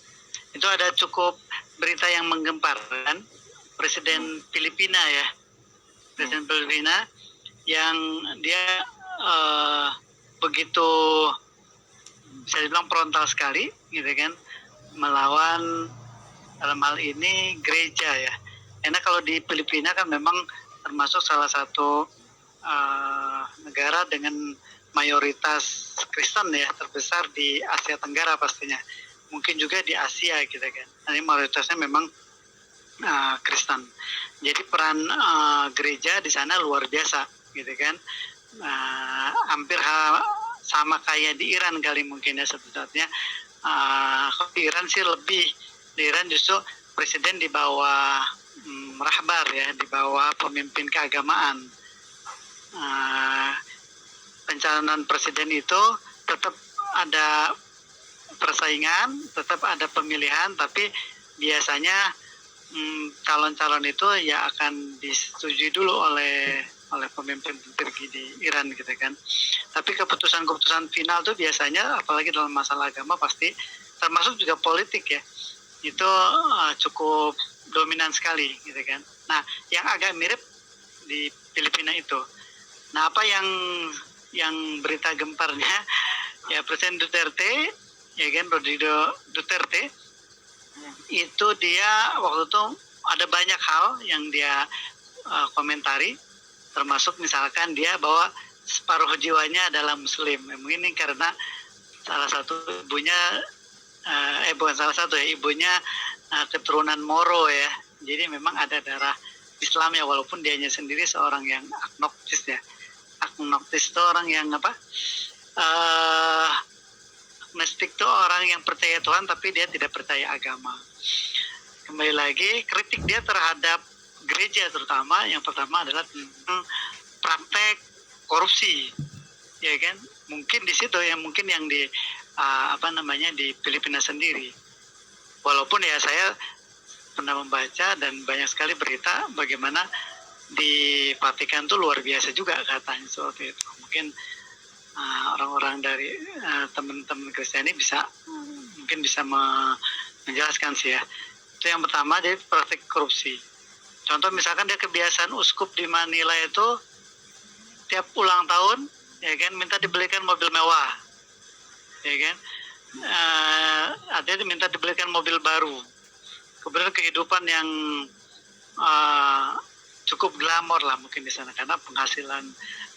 Itu ada cukup berita yang menggemparkan Presiden Filipina ya. Presiden Filipina yang dia begitu bisa dibilang frontal sekali gitu kan, melawan dalam hal ini gereja ya. Karena kalau di Filipina kan memang termasuk salah satu negara dengan mayoritas Kristen ya, terbesar di Asia Tenggara pastinya. Mungkin juga di Asia gitu kan. Ini mayoritasnya memang Kristen. Jadi peran gereja di sana luar biasa gitu kan. Hampir sama kayak di Iran kali mungkin ya sebetulnya. Kalau di Iran sih lebih, di Iran justru presiden di bawah rahbar ya, di bawah pemimpin keagamaan. Pencalonan presiden itu tetap ada persaingan, tetap ada pemilihan, tapi biasanya calon-calon itu ya akan disetujui dulu oleh pemimpin tertinggi di Iran gitu kan. Tapi keputusan-keputusan final tuh biasanya apalagi dalam masalah agama pasti termasuk juga politik ya, itu cukup dominan sekali gitu kan. Nah yang agak mirip di Filipina itu, nah apa yang berita gemparnya ya, Presiden Duterte ya kan, Rodrigo Duterte itu dia waktu itu ada banyak hal yang dia komentari, termasuk misalkan dia bahwa separuh jiwanya adalah Muslim. Mungkin ini karena salah satu ibunya ibunya keturunan Moro ya. Jadi memang ada darah Islam ya, walaupun dianya sendiri seorang yang agnostis ya. Agnostis itu orang yang agnostik itu orang yang percaya Tuhan tapi dia tidak percaya agama. Kembali lagi, kritik dia terhadap gereja terutama, yang pertama adalah tentang praktek korupsi, ya kan? Mungkin di situ mungkin yang di di Filipina sendiri. Walaupun ya saya pernah membaca dan banyak sekali berita bagaimana di Vatikan tuh luar biasa juga katanya seperti itu. Mungkin orang-orang dari teman-teman Kristiani mungkin bisa menjelaskan sih ya. Itu yang pertama, jadi praktik korupsi. Contoh misalkan dia kebiasaan uskup di Manila itu tiap ulang tahun ya kan minta dibelikan mobil mewah, ya kan, artinya minta dibelikan mobil baru. Kemudian kehidupan yang cukup glamor lah mungkin di sana karena penghasilan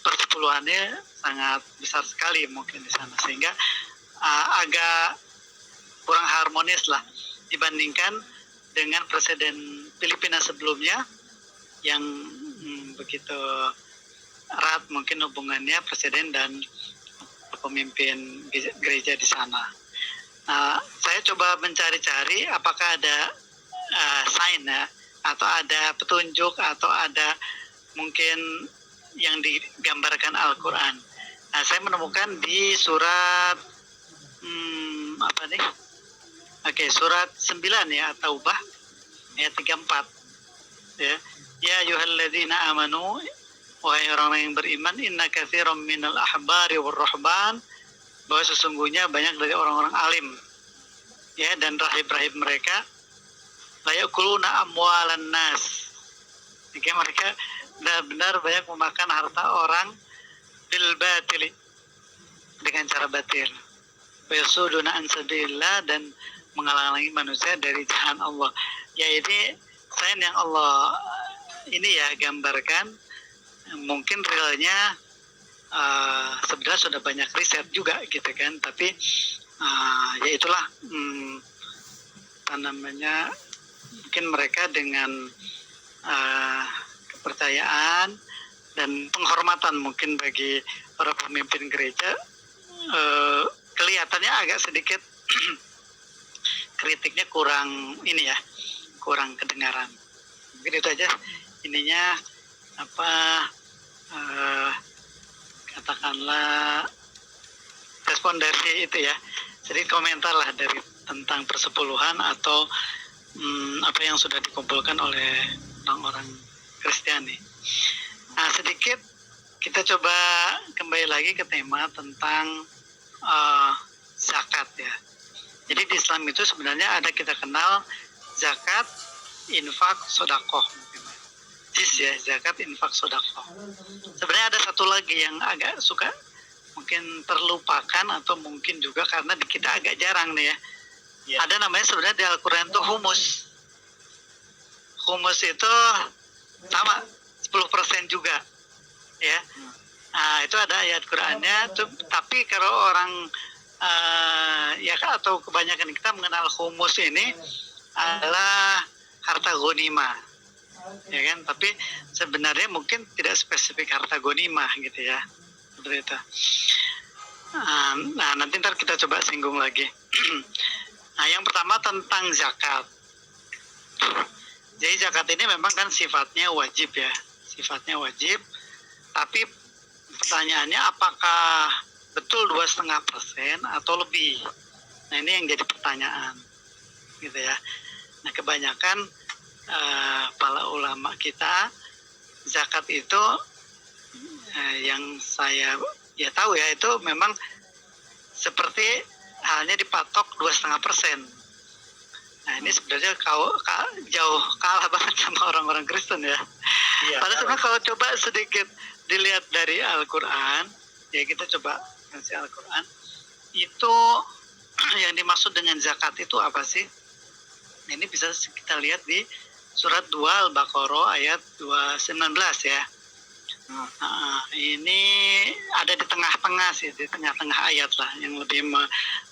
persepuluhannya sangat besar sekali mungkin di sana, sehingga agak kurang harmonis lah dibandingkan dengan presiden Filipina sebelumnya yang begitu erat mungkin hubungannya presiden dan pemimpin gereja di sana. Saya coba mencari-cari apakah ada sign ya, atau ada petunjuk atau ada mungkin yang digambarkan Al-Quran. Saya menemukan di surat surat 9 ya, Taubah ayat 34 ya. Ya ayyuhalladzina amanu, wahai orang yang beriman, inna katsiran minal ahbari war ruhban, bahwa sesungguhnya banyak dari orang-orang alim ya dan rahib-rahib mereka, la yakuluna amwalan nas, jika mereka benar-benar banyak memakan harta orang bil batili, dengan cara batil, wa yasuduna an sabilillah, dan menghalangi manusia dari jalan Allah. Ya ini sign yang Allah ini ya gambarkan. Mungkin realnya sebenarnya sudah banyak riset juga gitu kan, tapi ya itulah mungkin mereka dengan kepercayaan dan penghormatan mungkin bagi para pemimpin gereja, kelihatannya agak sedikit kritiknya kurang kedengaran. Mungkin itu aja ininya, katakanlah respon dari itu ya. Jadi komentar lah dari tentang persepuluhan atau apa yang sudah dikumpulkan oleh orang-orang Kristiani. Sedikit kita coba kembali lagi ke tema tentang zakat ya. Jadi di Islam itu sebenarnya ada kita kenal zakat, infak, sedekah. Ya, zakat, infak, sedekah. Sebenarnya ada satu lagi yang agak suka mungkin terlupakan atau mungkin juga karena di kita agak jarang nih ya. Ada namanya sebenarnya di Al-Quran itu humus. Humus itu sama 10% juga ya. Itu ada ayat Qurannya, tapi kalau orang atau kebanyakan kita mengenal humus ini adalah harta ghanimah, ya kan? Tapi sebenarnya mungkin tidak spesifik harta ghanimah gitu ya, seperti itu. Nanti ntar kita coba singgung lagi. Yang pertama tentang zakat. Jadi zakat ini memang kan sifatnya wajib ya, tapi pertanyaannya apakah betul 2,5% atau lebih? Nah ini yang jadi pertanyaan gitu ya. Nah kebanyakan para ulama kita, zakat itu yang saya tahu ya, itu memang seperti halnya dipatok 2,5%. Nah ini sebenarnya jauh kalah banget sama orang-orang Kristen ya. Padahal sebenarnya kalau coba sedikit dilihat dari Al-Quran, ya kita coba ngasih Al-Quran, itu yang dimaksud dengan zakat itu apa sih? Ini bisa kita lihat di surat 2 Al-Baqarah ayat 219 ya. Ini ada di tengah-tengah sih, di tengah-tengah ayat lah yang lebih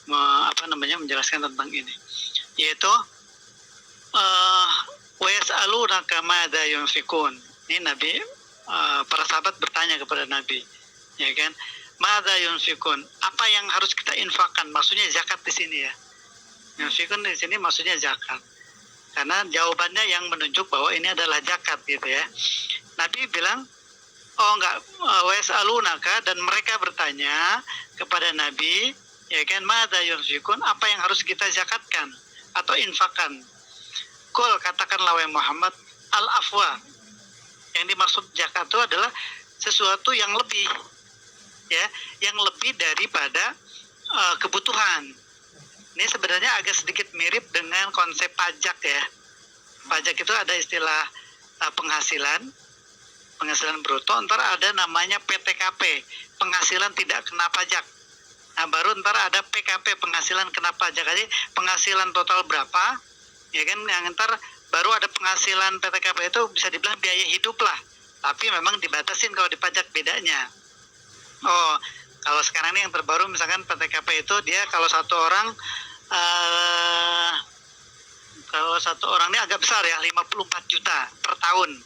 menjelaskan tentang ini, yaitu wa yas'alunaka madza yunfikun. Ini Nabi, para sahabat bertanya kepada Nabi, ya kan? Madza yunfikun, apa yang harus kita infakkan? Maksudnya zakat di sini ya. Yunfikun di sini maksudnya zakat. Karena jawabannya yang menunjuk bahwa ini adalah zakat gitu ya. Nabi bilang, Oh enggak, wasalunaka, dan mereka bertanya kepada Nabi, ya kan, madza yunfikun, apa yang harus kita zakatkan atau infakkan. Qul, katakanlah wahai Muhammad, al-afwa. Yang dimaksud zakat itu adalah sesuatu yang lebih, ya, yang lebih daripada kebutuhan. Ini sebenarnya agak sedikit mirip dengan konsep pajak ya. Pajak itu ada istilah penghasilan bruto, ntar ada namanya PTKP, penghasilan tidak kena pajak. Nah, baru ntar ada PKP, penghasilan kena pajak. Jadi penghasilan total berapa, ya kan, yang ntar baru ada penghasilan PTKP, itu bisa dibilang biaya hidup lah. Tapi memang dibatasin kalau dipajak bedanya. Oh, kalau sekarang ini yang terbaru misalkan PTKP itu dia kalau satu orang ini agak besar ya, 54 juta per tahun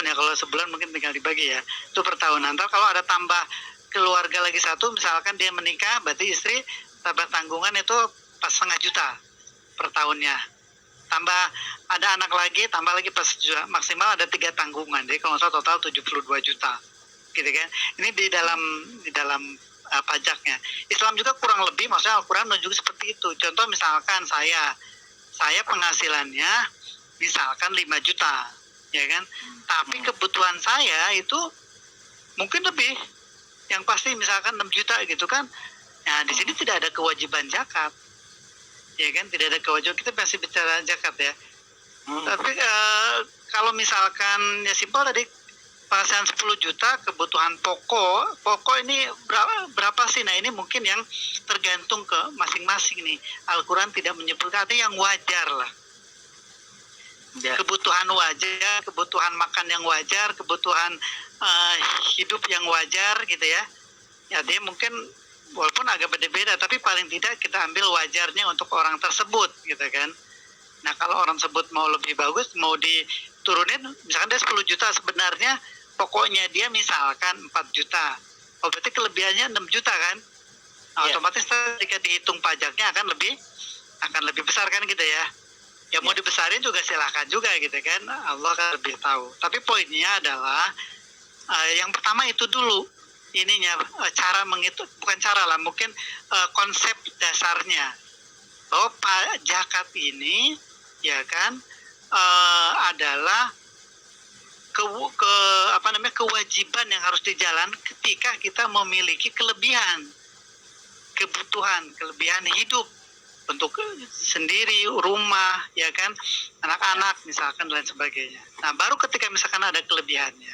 ya, kalau sebulan mungkin tinggal dibagi ya, itu per tahun. Nanti kalau ada tambah keluarga lagi satu, misalkan dia menikah, berarti istri tambah tanggungan itu 4,5 juta per tahunnya, tambah ada anak lagi, tambah lagi pas juta, maksimal ada 3 tanggungan, jadi kalau nggak salah total 72 juta gitu kan. Ini di dalam pajaknya. Islam juga kurang lebih, maksudnya Al-Quran menunjukkan seperti itu. Contoh misalkan saya penghasilannya misalkan 5 juta, ya kan, tapi kebutuhan saya itu mungkin lebih, yang pasti misalkan 6 juta gitu kan. Nah, di sini tidak ada kewajiban zakat, ya kan, tidak ada kewajiban, kita masih bicara zakat ya. Tapi kalau misalkan ya simpel tadi, penghasilan 10 juta, kebutuhan pokok ini berapa sih? Nah, ini mungkin yang tergantung ke masing-masing nih. Al-Quran tidak menyebutkan, artinya yang wajar lah. Kebutuhan wajar, kebutuhan makan yang wajar, kebutuhan hidup yang wajar gitu ya. Ya, dia mungkin walaupun agak beda-beda, tapi paling tidak kita ambil wajarnya untuk orang tersebut gitu kan. Nah, kalau orang tersebut mau lebih bagus, mau diturunin, misalkan dia 10 juta, sebenarnya pokoknya dia misalkan 4 juta. Oh, berarti kelebihannya 6 juta kan? Nah, otomatis ketika dihitung pajaknya akan lebih besar kan gitu ya. Ya mau dibesarin juga silahkan juga gitu kan, Allah kan lebih tahu. Tapi poinnya adalah yang pertama itu dulu ininya, cara menghitung, bukan cara lah, mungkin konsep dasarnya bahwa zakat ini ya kan adalah kewajiban yang harus dijalan ketika kita memiliki kelebihan hidup untuk sendiri, rumah, ya kan, anak-anak misalkan dan sebagainya. Nah, baru ketika misalkan ada kelebihannya,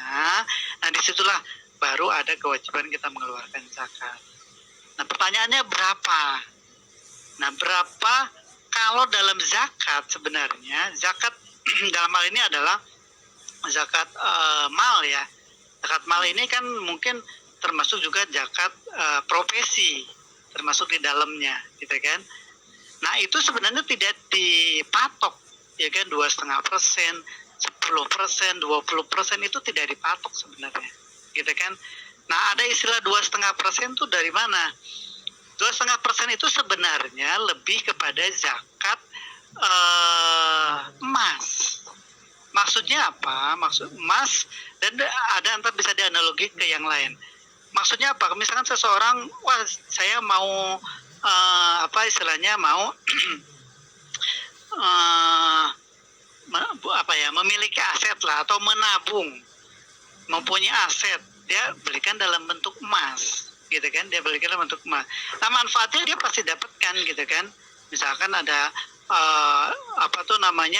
nah disitulah baru ada kewajiban kita mengeluarkan zakat. Nah, pertanyaannya berapa? Nah, berapa kalau dalam zakat sebenarnya, zakat dalam hal ini adalah zakat mal ya. Zakat mal ini kan mungkin termasuk juga zakat profesi, termasuk di dalamnya, gitu kan. Nah, itu sebenarnya tidak dipatok, ya kan, 2,5%, 10%, 20% itu tidak dipatok sebenarnya, gitu kan. Nah, ada istilah 2,5% itu dari mana? 2,5% itu sebenarnya lebih kepada zakat emas. Maksudnya apa? Maksud emas, dan ada antar bisa dianalogi ke yang lain. Maksudnya apa? Misalkan seseorang, wah saya mau memiliki aset lah, atau menabung, mempunyai aset, dia belikan dalam bentuk emas, gitu kan, dia belikan dalam bentuk emas. Nah, manfaatnya dia pasti dapatkan, gitu kan. Misalkan ada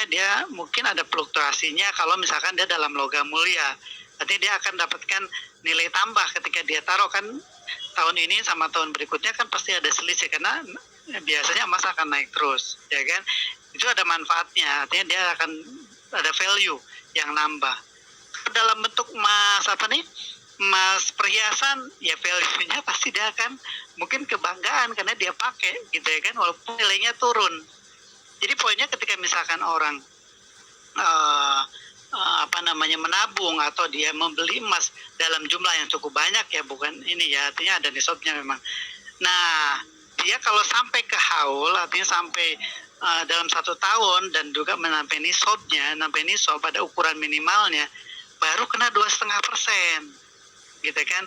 dia mungkin ada fluktuasinya, kalau misalkan dia dalam logam mulia, artinya dia akan dapatkan nilai tambah ketika dia taruh kan. Tahun ini sama tahun berikutnya kan pasti ada selisih, karena biasanya emas akan naik terus, ya kan. Itu ada manfaatnya, artinya dia akan ada value yang nambah. Dalam bentuk emas emas perhiasan, ya value-nya pasti dia akan mungkin kebanggaan karena dia pakai, gitu ya kan, walaupun nilainya turun. Jadi poinnya ketika misalkan orang menabung atau dia membeli emas dalam jumlah yang cukup banyak ya, bukan ini ya, artinya ada nisabnya memang. Nah, dia kalau sampai ke haul, artinya sampai dalam 1 tahun dan juga menampai nisab pada ukuran minimalnya, baru kena 2,5%, gitu kan?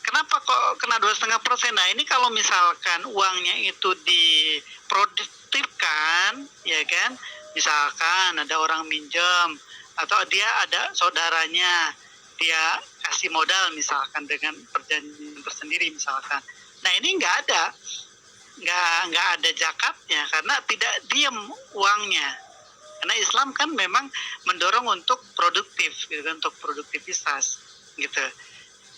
Kenapa kok kena 2,5%? Nah ini kalau misalkan uangnya itu diproduktifkan, ya kan? Misalkan ada orang minjem atau dia ada saudaranya, dia kasih modal misalkan dengan perjanjian tersendiri misalkan. Nah ini nggak ada zakatnya karena tidak diam uangnya. Karena Islam kan memang mendorong untuk produktif, gitu kan, untuk produktivitas, gitu.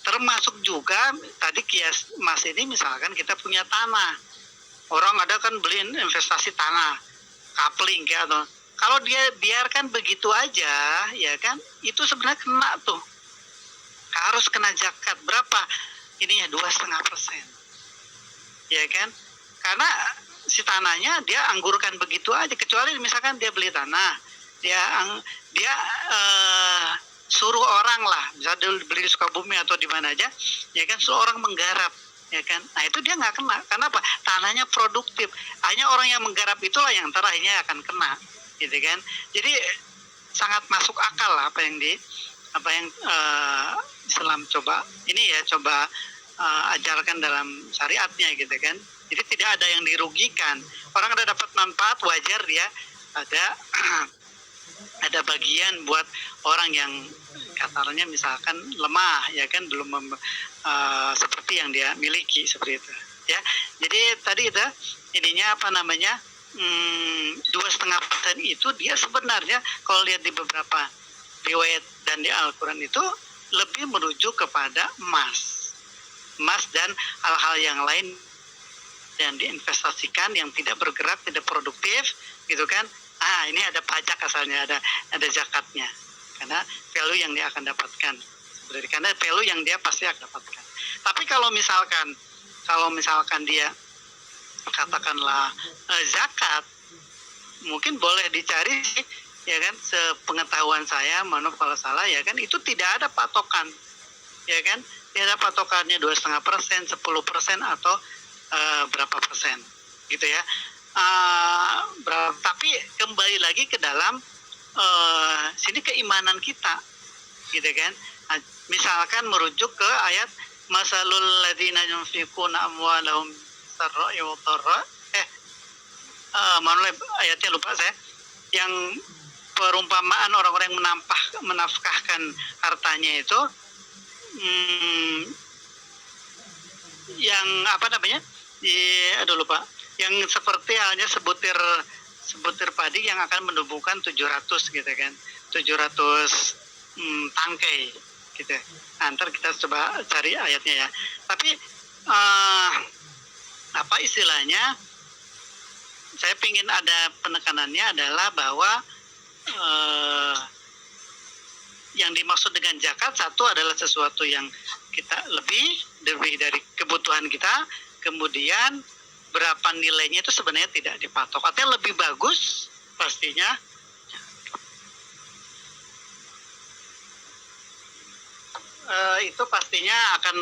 Termasuk juga tadi kias Mas ini misalkan kita punya tanah. Orang ada kan beli investasi tanah, kapling kayak atau kalau dia biarkan begitu aja, ya kan, itu sebenarnya kena tuh. Harus kena zakat berapa? Ininya 2,5%. Ya kan? Karena si tanahnya dia anggurkan begitu aja, kecuali misalkan dia beli tanah, dia suruh orang lah, misalnya dia beli di Sukabumi atau di mana aja, ya kan, suruh orang menggarap, ya kan. Nah itu dia nggak kena. Kenapa? Tanahnya produktif. Hanya orang yang menggarap itulah yang terakhirnya akan kena, gitu kan. Jadi sangat masuk akal lah apa yang Islam coba ajarkan dalam syariatnya, gitu kan. Jadi tidak ada yang dirugikan. Orang ada dapat manfaat, wajar dia ada bagian buat orang yang katanya misalkan lemah, ya kan, belum seperti yang dia miliki, seperti itu ya. Jadi tadi itu ininya 2,5% itu dia sebenarnya kalau lihat di beberapa riwayat dan di Al-Quran itu lebih merujuk kepada emas dan hal-hal yang lain yang diinvestasikan yang tidak bergerak, tidak produktif, gitu kan. Ini ada pajak asalnya, ada zakatnya, karena value yang dia akan dapatkan, berarti karena value yang dia pasti akan dapatkan. Tapi kalau misalkan dia katakanlah zakat, mungkin boleh dicari, ya kan, sepengetahuan saya, mohon maaf kalau salah, ya kan, itu tidak ada patokan, ya kan, tidak ada patokannya 2,5%, 10% atau berapa persen, gitu ya. Tapi kembali lagi ke dalam sini keimanan kita, gitu kan. Misalkan merujuk ke ayat masalul ladzina yunfiquna amwalahum sarra'i wa dharra, ayatnya lupa saya, yang perumpamaan orang-orang yang menafkahkan hartanya itu yang lupa, yang seperti halnya sebutir padi yang akan menumbuhkan 700, gitu kan, 700 tangkai, gitu. Ntar kita coba cari ayatnya ya. Tapi apa istilahnya, saya ingin ada penekanannya adalah bahwa yang dimaksud dengan zakat, satu adalah sesuatu yang kita lebih dari kebutuhan kita, kemudian berapa nilainya itu sebenarnya tidak dipatok. Artinya lebih bagus pastinya itu pastinya akan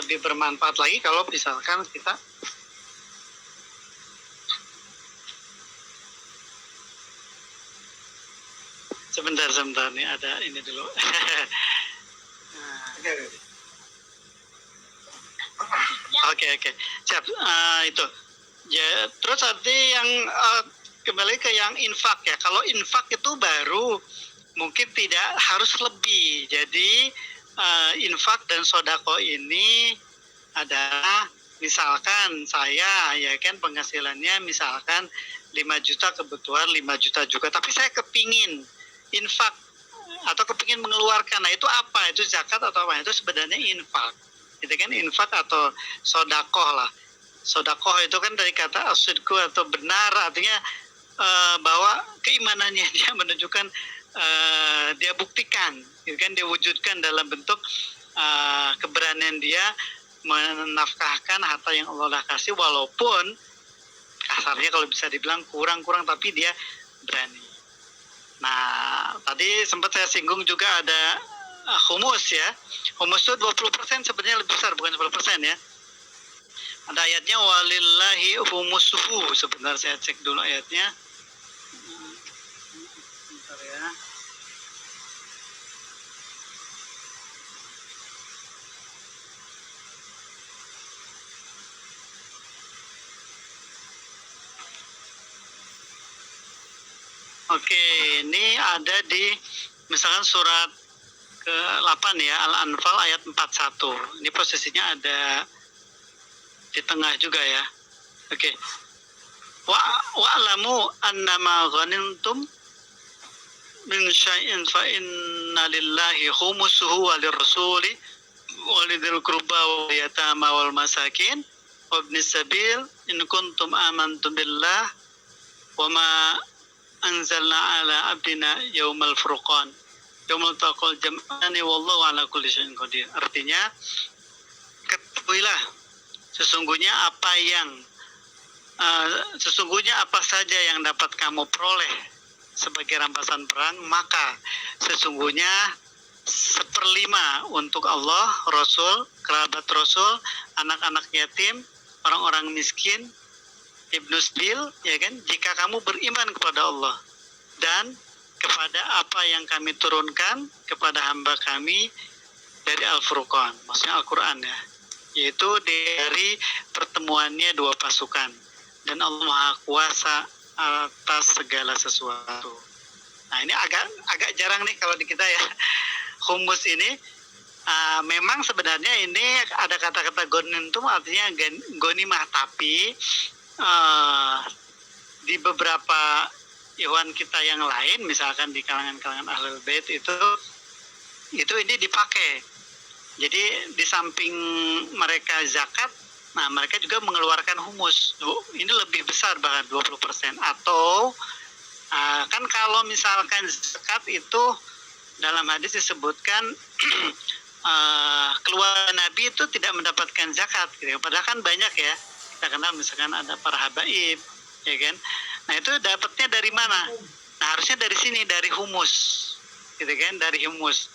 lebih bermanfaat lagi kalau misalkan kita sebentar nih, ada ini dulu. Oke. Siap. Itu. Ya, terus tadi yang kembali ke yang infak ya. Kalau infak itu baru mungkin tidak harus lebih. Jadi infak dan sodako ini adalah misalkan saya, ya kan, penghasilannya misalkan 5 juta, kebutuhan 5 juta juga. Tapi saya kepingin infak atau kepingin mengeluarkan. Nah itu apa? Itu zakat atau apa? Itu sebenarnya infak. Itu kan infak atau sodakoh lah. Sodakoh itu kan dari kata asidku atau benar, artinya bahwa keimanannya dia menunjukkan, dia buktikan, gitu kan, dia wujudkan dalam bentuk keberanian dia menafkahkan harta yang Allah kasih, walaupun kasarnya kalau bisa dibilang kurang, tapi dia berani. Nah, tadi sempat saya singgung juga ada humus ya. Humus itu 20% sebenarnya lebih besar, bukan 10% ya. Ada ayatnya walillahi humusuhu, sebentar saya cek dulu ayatnya. Bentar ya. Oke, ini ada di misalkan surat ke-8 ya, Al-Anfal ayat 41. Ini posisinya ada di tengah juga ya. Oke. Wa'lamu annama ghanimtum min syai'in fa inna lillahi khumusuhu wa lirrasuli wa lidzil qurba wal yatama wal masakin wa ibnis sabil in kuntum amantum billah wa ma anzalna ala abdina yaumal furqan yaumal taqal jam'ani wallahu ala kulli syai'in qadir. Artinya, ketahuilah sesungguhnya apa saja yang dapat kamu peroleh sebagai rampasan perang, maka sesungguhnya 1/5 untuk Allah, Rasul, kerabat Rasul, anak-anak yatim, orang-orang miskin, Ibnu Sabil, ya kan? Jika kamu beriman kepada Allah dan kepada apa yang kami turunkan kepada hamba kami dari Al-Furqan, maksudnya Al-Quran ya, yaitu dari pertemuannya dua pasukan, dan Allah Maha Kuasa atas segala sesuatu. Nah, ini agak jarang nih kalau di kita ya, humus ini. Memang sebenarnya ini ada kata-kata gonintum artinya gonimah, tapi di beberapa ikhwan kita yang lain, misalkan di kalangan Ahlul Bait itu ini dipakai. Jadi di samping mereka zakat, nah mereka juga mengeluarkan humus. Ini lebih besar bahkan 20%. Atau kan kalau misalkan zakat itu dalam hadis disebutkan keluarga Nabi itu tidak mendapatkan zakat gitu. Padahal kan banyak ya, kita kenal misalkan ada para habaib, ya kan. Nah itu dapatnya dari mana? Nah harusnya dari sini, dari humus, gitu kan, dari humus.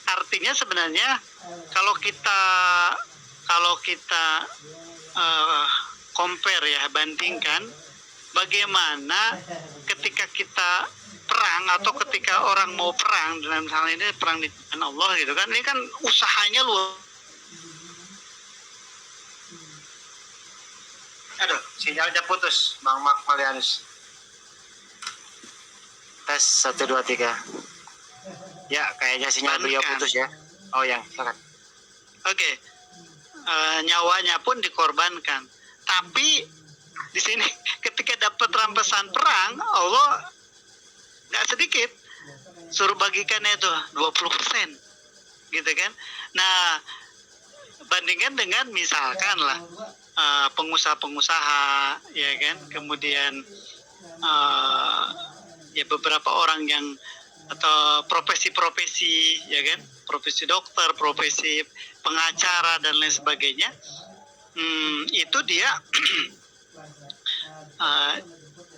Artinya sebenarnya kalau kita compare ya, bandingkan bagaimana ketika kita perang atau ketika orang mau perang, dalam hal ini perang di jalan Allah gitu kan, ini kan usahanya luar. Aduh, sinyalnya putus, Bang Mak Malianus. Tes 1 2 3. Ya, kayaknya sinyal beliau putus ya. Oh yang, silakan. Oke. Nyawanya pun dikorbankan. Tapi di sini ketika dapat rampasan perang, Allah nggak sedikit suruh bagikannya itu 20%, gitu kan. Nah, bandingkan dengan misalkan lah pengusaha-pengusaha, ya kan, kemudian ya beberapa orang yang atau profesi-profesi, ya kan, profesi dokter, profesi pengacara dan lain sebagainya, itu dia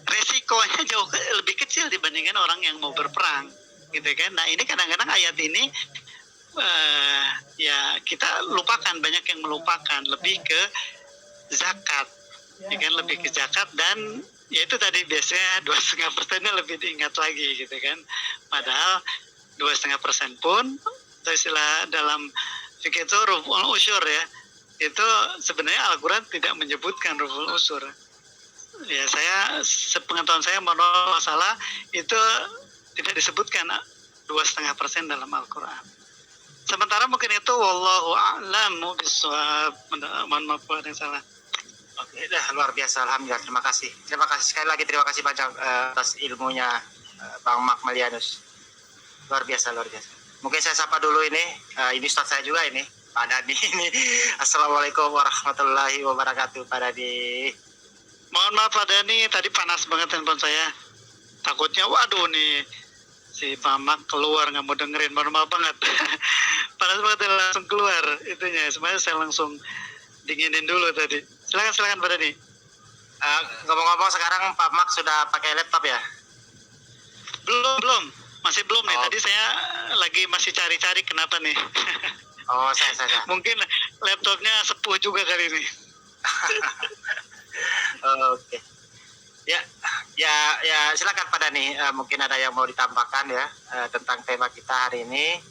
resikonya jauh lebih kecil dibandingkan orang yang mau berperang, gitu kan. Nah ini kadang-kadang ayat ini ya kita lupakan, banyak yang melupakan, lebih ke zakat, ya kan, lebih ke zakat, dan ya itu tadi biasanya 2,5%-nya lebih diingat lagi, gitu kan. Padahal 2,5% pun istilah dalam fikih itu ruful usyur ya, itu sebenarnya Al-Quran tidak menyebutkan ruful usyur. Ya saya, sepengetahuan saya masalah itu tidak disebutkan 2,5% dalam Al-Quran. Sementara mungkin itu wallahu a'lamu bishawab. Mohon maaf kalau ada yang salah. Oke, dah luar biasa, alhamdulillah, terima kasih sekali lagi, terima kasih banyak atas ilmunya Bang Mak Malianus, luar biasa. Mungkin saya sapa dulu ini Ustaz saya juga ini, Pak Dani ini. Assalamualaikum warahmatullahi wabarakatuh, Pak Dani. Mohon maaf Pak Dani, tadi panas banget handphone saya. Takutnya waduh nih si Pak Mak keluar nggak mau dengerin, mohon maaf banget. Panas banget, langsung keluar itunya. Sebenarnya saya langsung dinginin dulu tadi. Silakan Pak Dani. Ngomong-ngomong sekarang Pak Mak sudah pakai laptop ya? Belum. Masih belum nih. Tadi saya lagi masih cari-cari kenapa nih. Oh, saya. Mungkin laptopnya sepuh juga kali ini. Oke. Ya, Ya silakan Pak Dani. Mungkin ada yang mau ditambahkan ya tentang tema kita hari ini,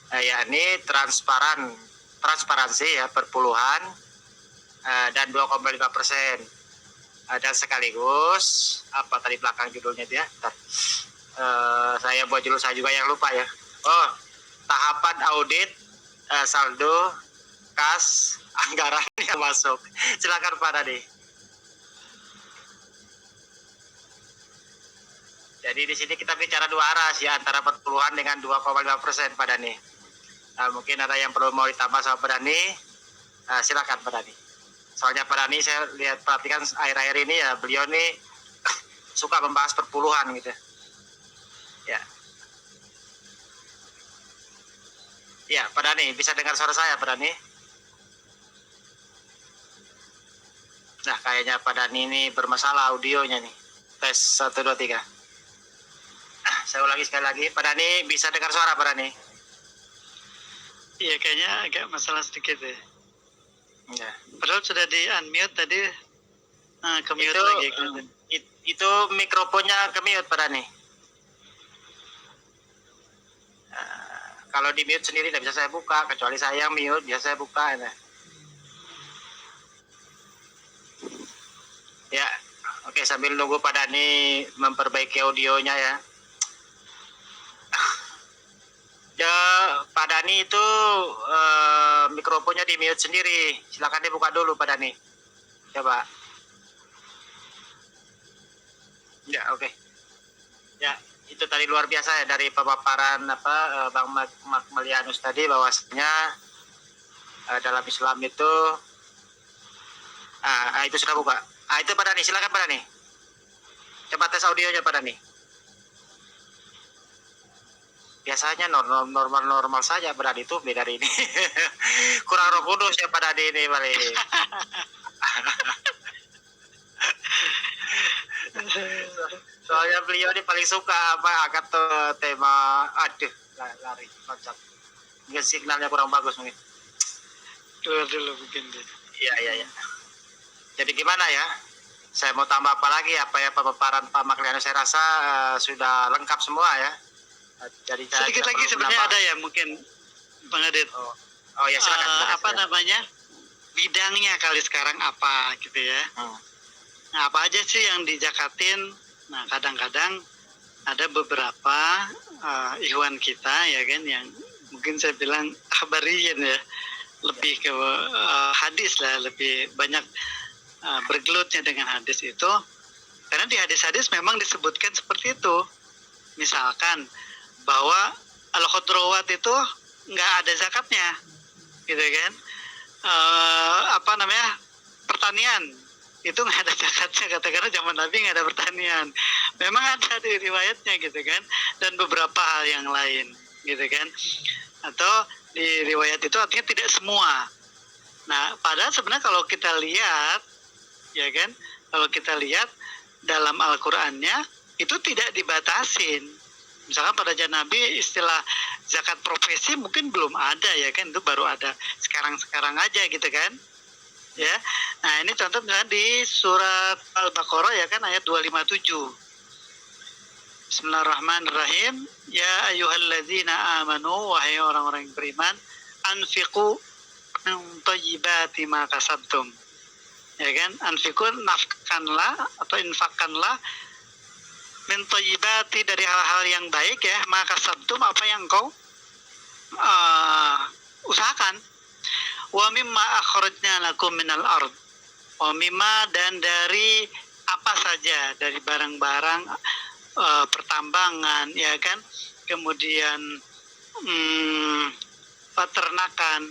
yakni transparansi ya perpuluhan dan 2,5%. Dan sekaligus apa tadi belakang judulnya dia? Saya buat judul saya juga yang lupa ya. Oh, tahapan audit saldo kas anggaran yang masuk. Silakan Pak Dani. Jadi di sini kita bicara dua arah sih, antara perpuluhan dengan 2,5% Pak Dani. Mungkin ada yang perlu mau ditambah sama Pak Dani. Silakan Pak Dani. Soalnya Pak Dani saya lihat perhatikan akhir-akhir ini ya beliau nih suka membahas perpuluhan gitu. Ya. Ya Pak Dani, bisa dengar suara saya Pak Dani? Nah kayaknya Pak Dani ini bermasalah audionya nih. Tes 1, 2, 3. Saya ulangi sekali lagi, Pak Dani bisa dengar suara Pak Dani? Iya, kayaknya agak masalah sedikit ya. Ya. Padahal sudah di unmute tadi, ke mute lagi. Itu mikrofonnya ke mute Pak Dani. Kalau di mute sendiri tidak bisa saya buka, kecuali saya yang mute, biasa saya buka. Ya, oke, sambil nunggu Pak Dani memperbaiki audionya ya. Ya, Pak Dani itu mikrofonnya di mute sendiri. Silakan dibuka dulu Pak Dani. Coba. Ya, oke. Ya, itu tadi luar biasa ya dari pemaparan Bang Malianus tadi, bahwasanya dalam Islam itu itu sudah buka. Itu Pak Dani, silakan Pak Dani. Coba tes audionya Pak Dani. Biasanya normal saja Pak Dani, itu beda dari ini. Kurang Roh Kudus ya Pak Dani ini paling. Soalnya beliau ini paling suka angkat tema lari loncat. Mungkin signalnya kurang bagus mungkin. Keluar dulu mungkin. Iya. Jadi gimana ya? Saya mau tambah apa lagi? Apa ya pemaparan Pak Maklianus saya rasa sudah lengkap semua ya. Jadi sedikit lagi sebenarnya ada ya mungkin Bang Adit. Oh ya silakan. Apa namanya? Bidangnya kali sekarang apa gitu ya. Nah, apa aja sih yang dijakatin? Nah, kadang-kadang ada beberapa ikhwan kita ya kan yang mungkin saya bilang khabariyin ya. Lebih ke hadis lah, lebih banyak bergelutnya dengan hadis itu. Karena di hadis-hadis memang disebutkan seperti itu. Misalkan bahwa al-khudrawat itu nggak ada zakatnya, gitu kan? Pertanian itu nggak ada zakatnya, katakanlah zaman Nabi nggak ada pertanian. Memang ada di riwayatnya gitu kan, dan beberapa hal yang lain, gitu kan? Atau di riwayat itu artinya tidak semua. Nah, padahal sebenarnya kalau kita lihat, ya kan, kalau kita lihat dalam Al-Qur'annya itu tidak dibatasin. Misalkan pada zaman Nabi istilah zakat profesi mungkin belum ada ya kan, itu baru ada sekarang aja gitu kan. Ya. Nah, ini contoh misalnya di surat Al-Baqarah ya kan ayat 257. Bismillahirrahmanirrahim. Ya ayyuhalladzina amanu, wahai orang-orang yang beriman, anfiqu min thayyibati ma kasabtum. Ya kan? Anfiqu, nafkanlah atau infakkanlah min thayyibati, dari hal-hal yang baik ya, maka sabtum, apa yang kau usahakan. Wa mimma akhrajna lakum minal ard. Wa mimma, dan dari apa saja, dari barang-barang pertambangan ya kan, kemudian peternakan,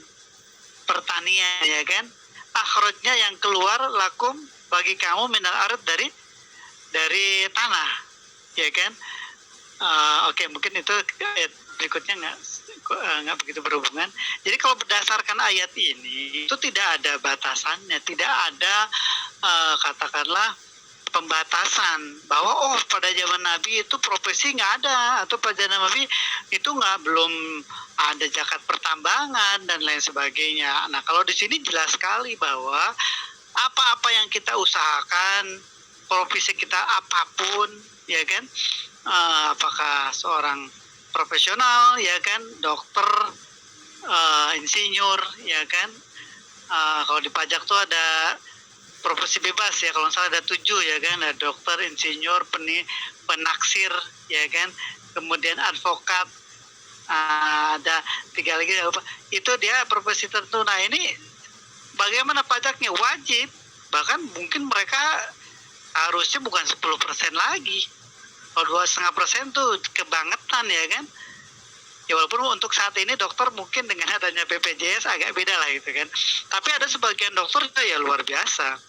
pertanian ya kan, akhrajnya yang keluar lakum bagi kamu minal ard, dari tanah ya kan. Oke, mungkin itu ayat berikutnya nggak begitu berhubungan. Jadi kalau berdasarkan ayat ini itu tidak ada batasannya, tidak ada katakanlah pembatasan bahwa pada zaman Nabi itu profesi nggak ada, atau pada zaman Nabi itu belum ada zakat pertambangan dan lain sebagainya. Nah, kalau di sini jelas sekali bahwa apa-apa yang kita usahakan profesi kita apapun, ya kan, apakah seorang profesional, ya kan, dokter, insinyur, ya kan, kalau di pajak tuh ada profesi bebas ya, kalau nggak salah ada 7 ya kan, ada dokter, insinyur, penaksir, ya kan, kemudian advokat, ada 3 lagi apa, itu dia profesi tertentu. Nah ini bagaimana pajaknya? Wajib, bahkan mungkin mereka harusnya bukan 10% lagi, kalau 2,5% tuh kebangetan ya kan. Ya walaupun untuk saat ini dokter mungkin dengan adanya BPJS agak beda lah gitu kan. Tapi ada sebagian dokter itu ya luar biasa.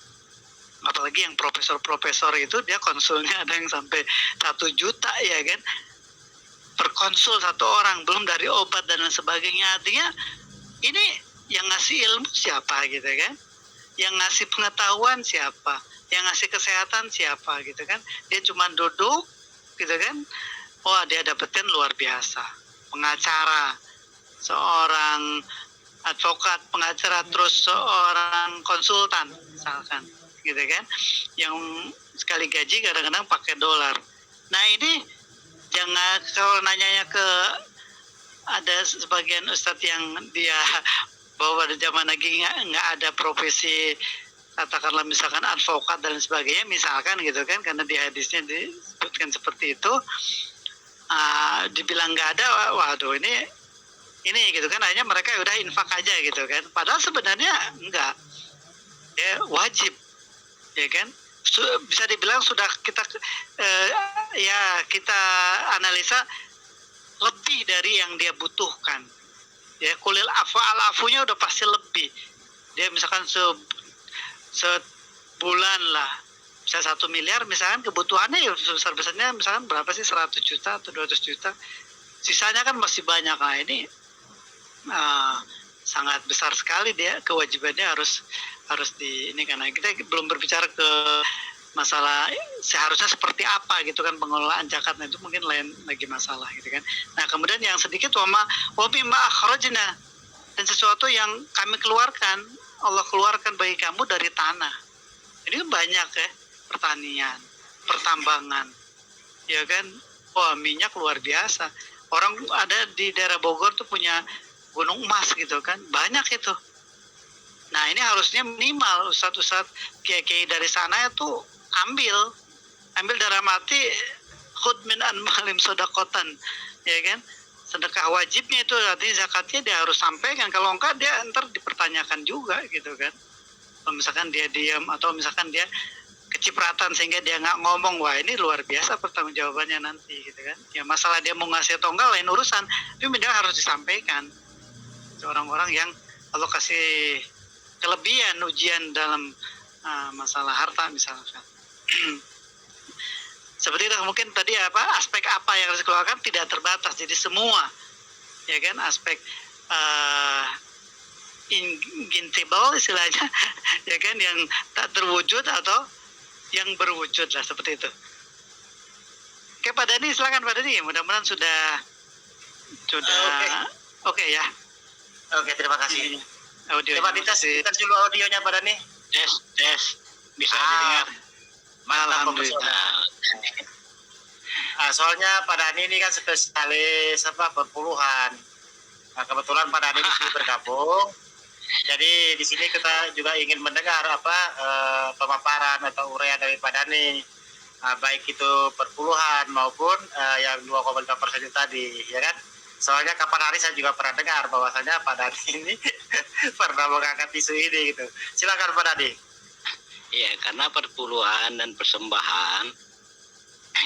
Apalagi yang profesor-profesor itu dia konsulnya ada yang sampai 1 juta ya kan. Per konsul satu orang, belum dari obat dan lain sebagainya. Artinya ini yang ngasih ilmu siapa gitu kan. Yang ngasih pengetahuan siapa. Yang ngasih kesehatan siapa gitu kan. Dia cuma duduk gitu kan. Wah dia dapetin luar biasa. Pengacara, seorang advokat, pengacara, terus seorang konsultan misalkan gitu kan, yang sekali gaji kadang-kadang pakai dolar. Nah ini jangan, kalau nanyanya ke ada sebagian ustadz yang dia bahwa pada zaman lagi nggak ada profesi, katakanlah misalkan advokat dan sebagainya misalkan gitu kan, karena di hadisnya disebutkan seperti itu, dibilang nggak ada, waduh ini gitu kan, akhirnya mereka udah infak aja gitu kan, padahal sebenarnya enggak, ya wajib ya kan. Bisa dibilang sudah kita ya kita analisa lebih dari yang dia butuhkan ya. Kulil afunya udah pasti lebih, dia misalkan sebulan lah bisa 1 miliar misalkan, kebutuhannya ya besar-besarnya misalkan berapa sih, 100 juta atau 200 juta, sisanya kan masih banyak. Nah ini sangat besar sekali, dia kewajibannya harus di ini, karena kita belum berbicara ke masalah seharusnya seperti apa gitu kan pengelolaan zakatnya, itu mungkin lain lagi masalah gitu kan. Nah kemudian yang sedikit wa mimma akhrajna, dan sesuatu yang kami keluarkan, Allah keluarkan bagi kamu dari tanah. Ini banyak ya, pertanian, pertambangan, ya kan. Wah minyak luar biasa. Orang ada di daerah Bogor tuh punya gunung emas gitu kan, banyak itu. Nah ini harusnya minimal ustadz kiai dari sana itu ambil dalam arti khud min anmalim sodakotan, ya kan. Sedekah wajibnya itu artinya zakatnya dia harus sampaikan, kalau enggak dia ntar dipertanyakan juga gitu kan. Kalau misalkan dia diam atau misalkan dia kecipratan sehingga dia nggak ngomong, wah ini luar biasa pertanggungjawabannya nanti gitu kan. Ya masalah dia mau ngasih atau enggak lain urusan, tapi minimal harus disampaikan. Orang-orang yang Allah kasih kelebihan ujian dalam masalah harta misalkan. Seperti itu, mungkin tadi aspek apa yang harus dikeluarkan tidak terbatas, jadi semua ya kan, aspek ingintable istilahnya ya kan, yang tak terwujud atau yang berwujud lah, seperti itu. Oke Pak Dhani, silakan Pak Dhani, mudah-mudahan sudah oke ya. Oke, terima kasih. Audio coba dites dulu audionya Pak Dhani. Tes bisa didengar. Mantap profesional. Soalnya Pak Dhani ini kan spesialis perpuluhan. Nah, kebetulan Pak Dhani di sini bergabung. Jadi di sini kita juga ingin mendengar pemaparan atau uraian dari Pak Dhani, baik itu perpuluhan maupun yang 2,5% itu tadi, ya kan? Soalnya kapan hari saya juga pernah dengar bahwasanya Pak Dhani ini pernah mengangkat isu ini gitu. Silakan Pak Dhani. Iya, karena perpuluhan dan persembahan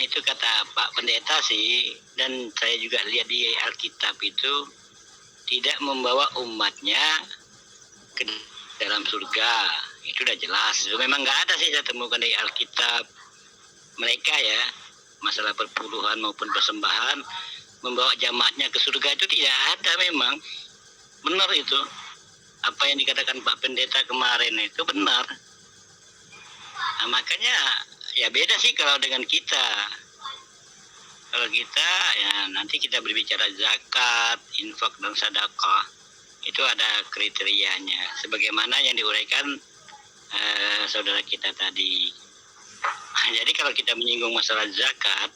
itu kata Pak Pendeta sih, dan saya juga lihat di Alkitab itu tidak membawa umatnya ke dalam surga, itu udah jelas. Itu memang nggak ada sih saya temukan di Alkitab mereka ya, masalah perpuluhan maupun persembahan membawa jamaatnya ke surga, itu tidak ada. Memang benar itu apa yang dikatakan Pak Pendeta kemarin, itu benar. Nah, makanya ya beda sih kalau dengan kita. Kalau kita ya nanti kita berbicara zakat, infak dan sedekah, itu ada kriterianya sebagaimana yang diuraikan saudara kita tadi. Jadi kalau kita menyinggung masalah zakat,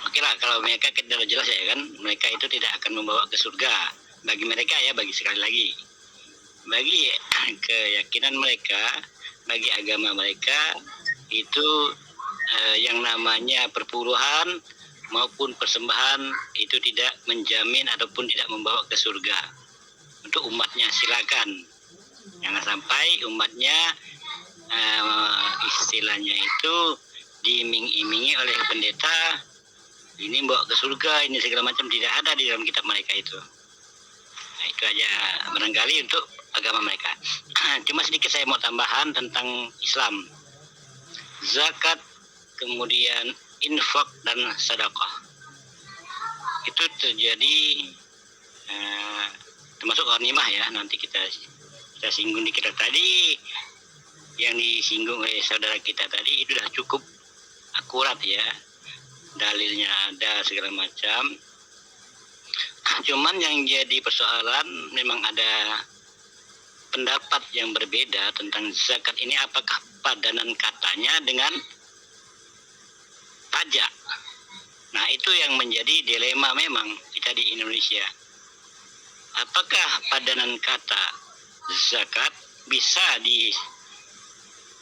oke lah, kalau mereka kita jelas ya kan, mereka itu tidak akan membawa ke surga. Bagi mereka ya, bagi sekali lagi, bagi keyakinan mereka, bagi agama mereka, itu yang namanya perpuluhan maupun persembahan itu tidak menjamin ataupun tidak membawa ke surga. Untuk umatnya silakan, jangan sampai umatnya istilahnya itu diiming-imingi oleh pendeta, ini bawa ke surga, ini segala macam, tidak ada di dalam kitab mereka itu. Nah, itu aja barangkali untuk agama mereka. Cuma sedikit saya mau tambahan tentang Islam. Zakat, kemudian infak dan sedekah. Itu terjadi termasuk ghanimah ya, nanti kita singgung dikit tadi. Yang disinggung oleh saudara kita tadi itu sudah cukup akurat ya, dalilnya ada segala macam. Cuman yang jadi persoalan, memang ada pendapat yang berbeda tentang zakat ini, apakah padanan katanya dengan pajak. Nah, itu yang menjadi dilema memang kita di Indonesia. Apakah padanan kata zakat bisa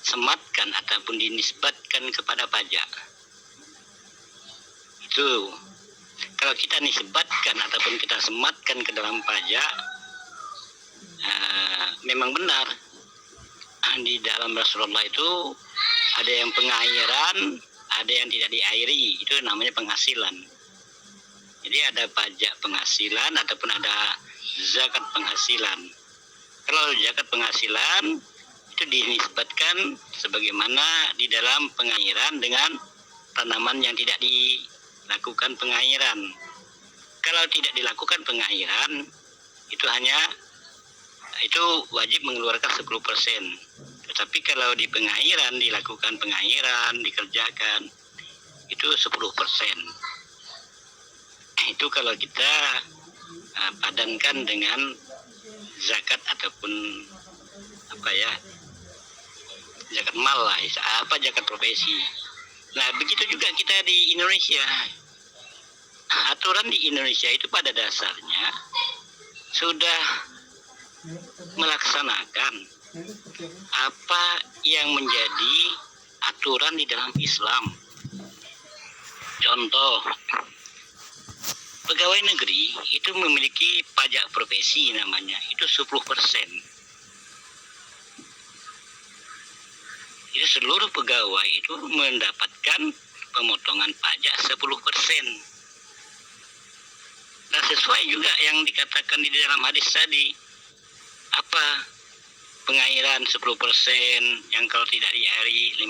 disematkan ataupun dinisbatkan kepada pajak? Itu kalau kita nisbatkan ataupun kita sematkan ke dalam pajak, memang benar di dalam Rasulullah itu ada yang pengairan, ada yang tidak diairi, itu namanya penghasilan. Jadi ada pajak penghasilan ataupun ada zakat penghasilan. Kalau zakat penghasilan itu dinisbatkan sebagaimana di dalam pengairan dengan tanaman yang tidak dilakukan pengairan. Kalau tidak dilakukan pengairan, itu wajib mengeluarkan 10%. Tetapi kalau di pengairan, dilakukan pengairan, dikerjakan, itu 10%. Itu kalau kita padankan dengan zakat ataupun zakat mal lah, zakat profesi. Nah, begitu juga kita di Indonesia. Aturan di Indonesia itu pada dasarnya sudah melaksanakan apa yang menjadi aturan di dalam Islam. Contoh, pegawai negeri itu memiliki pajak profesi namanya, itu 10%. Itu seluruh pegawai itu mendapatkan pemotongan pajak 10%. Dan sesuai juga yang dikatakan di dalam hadis tadi, apa pengairan 10%, yang kalau tidak diairi 5%.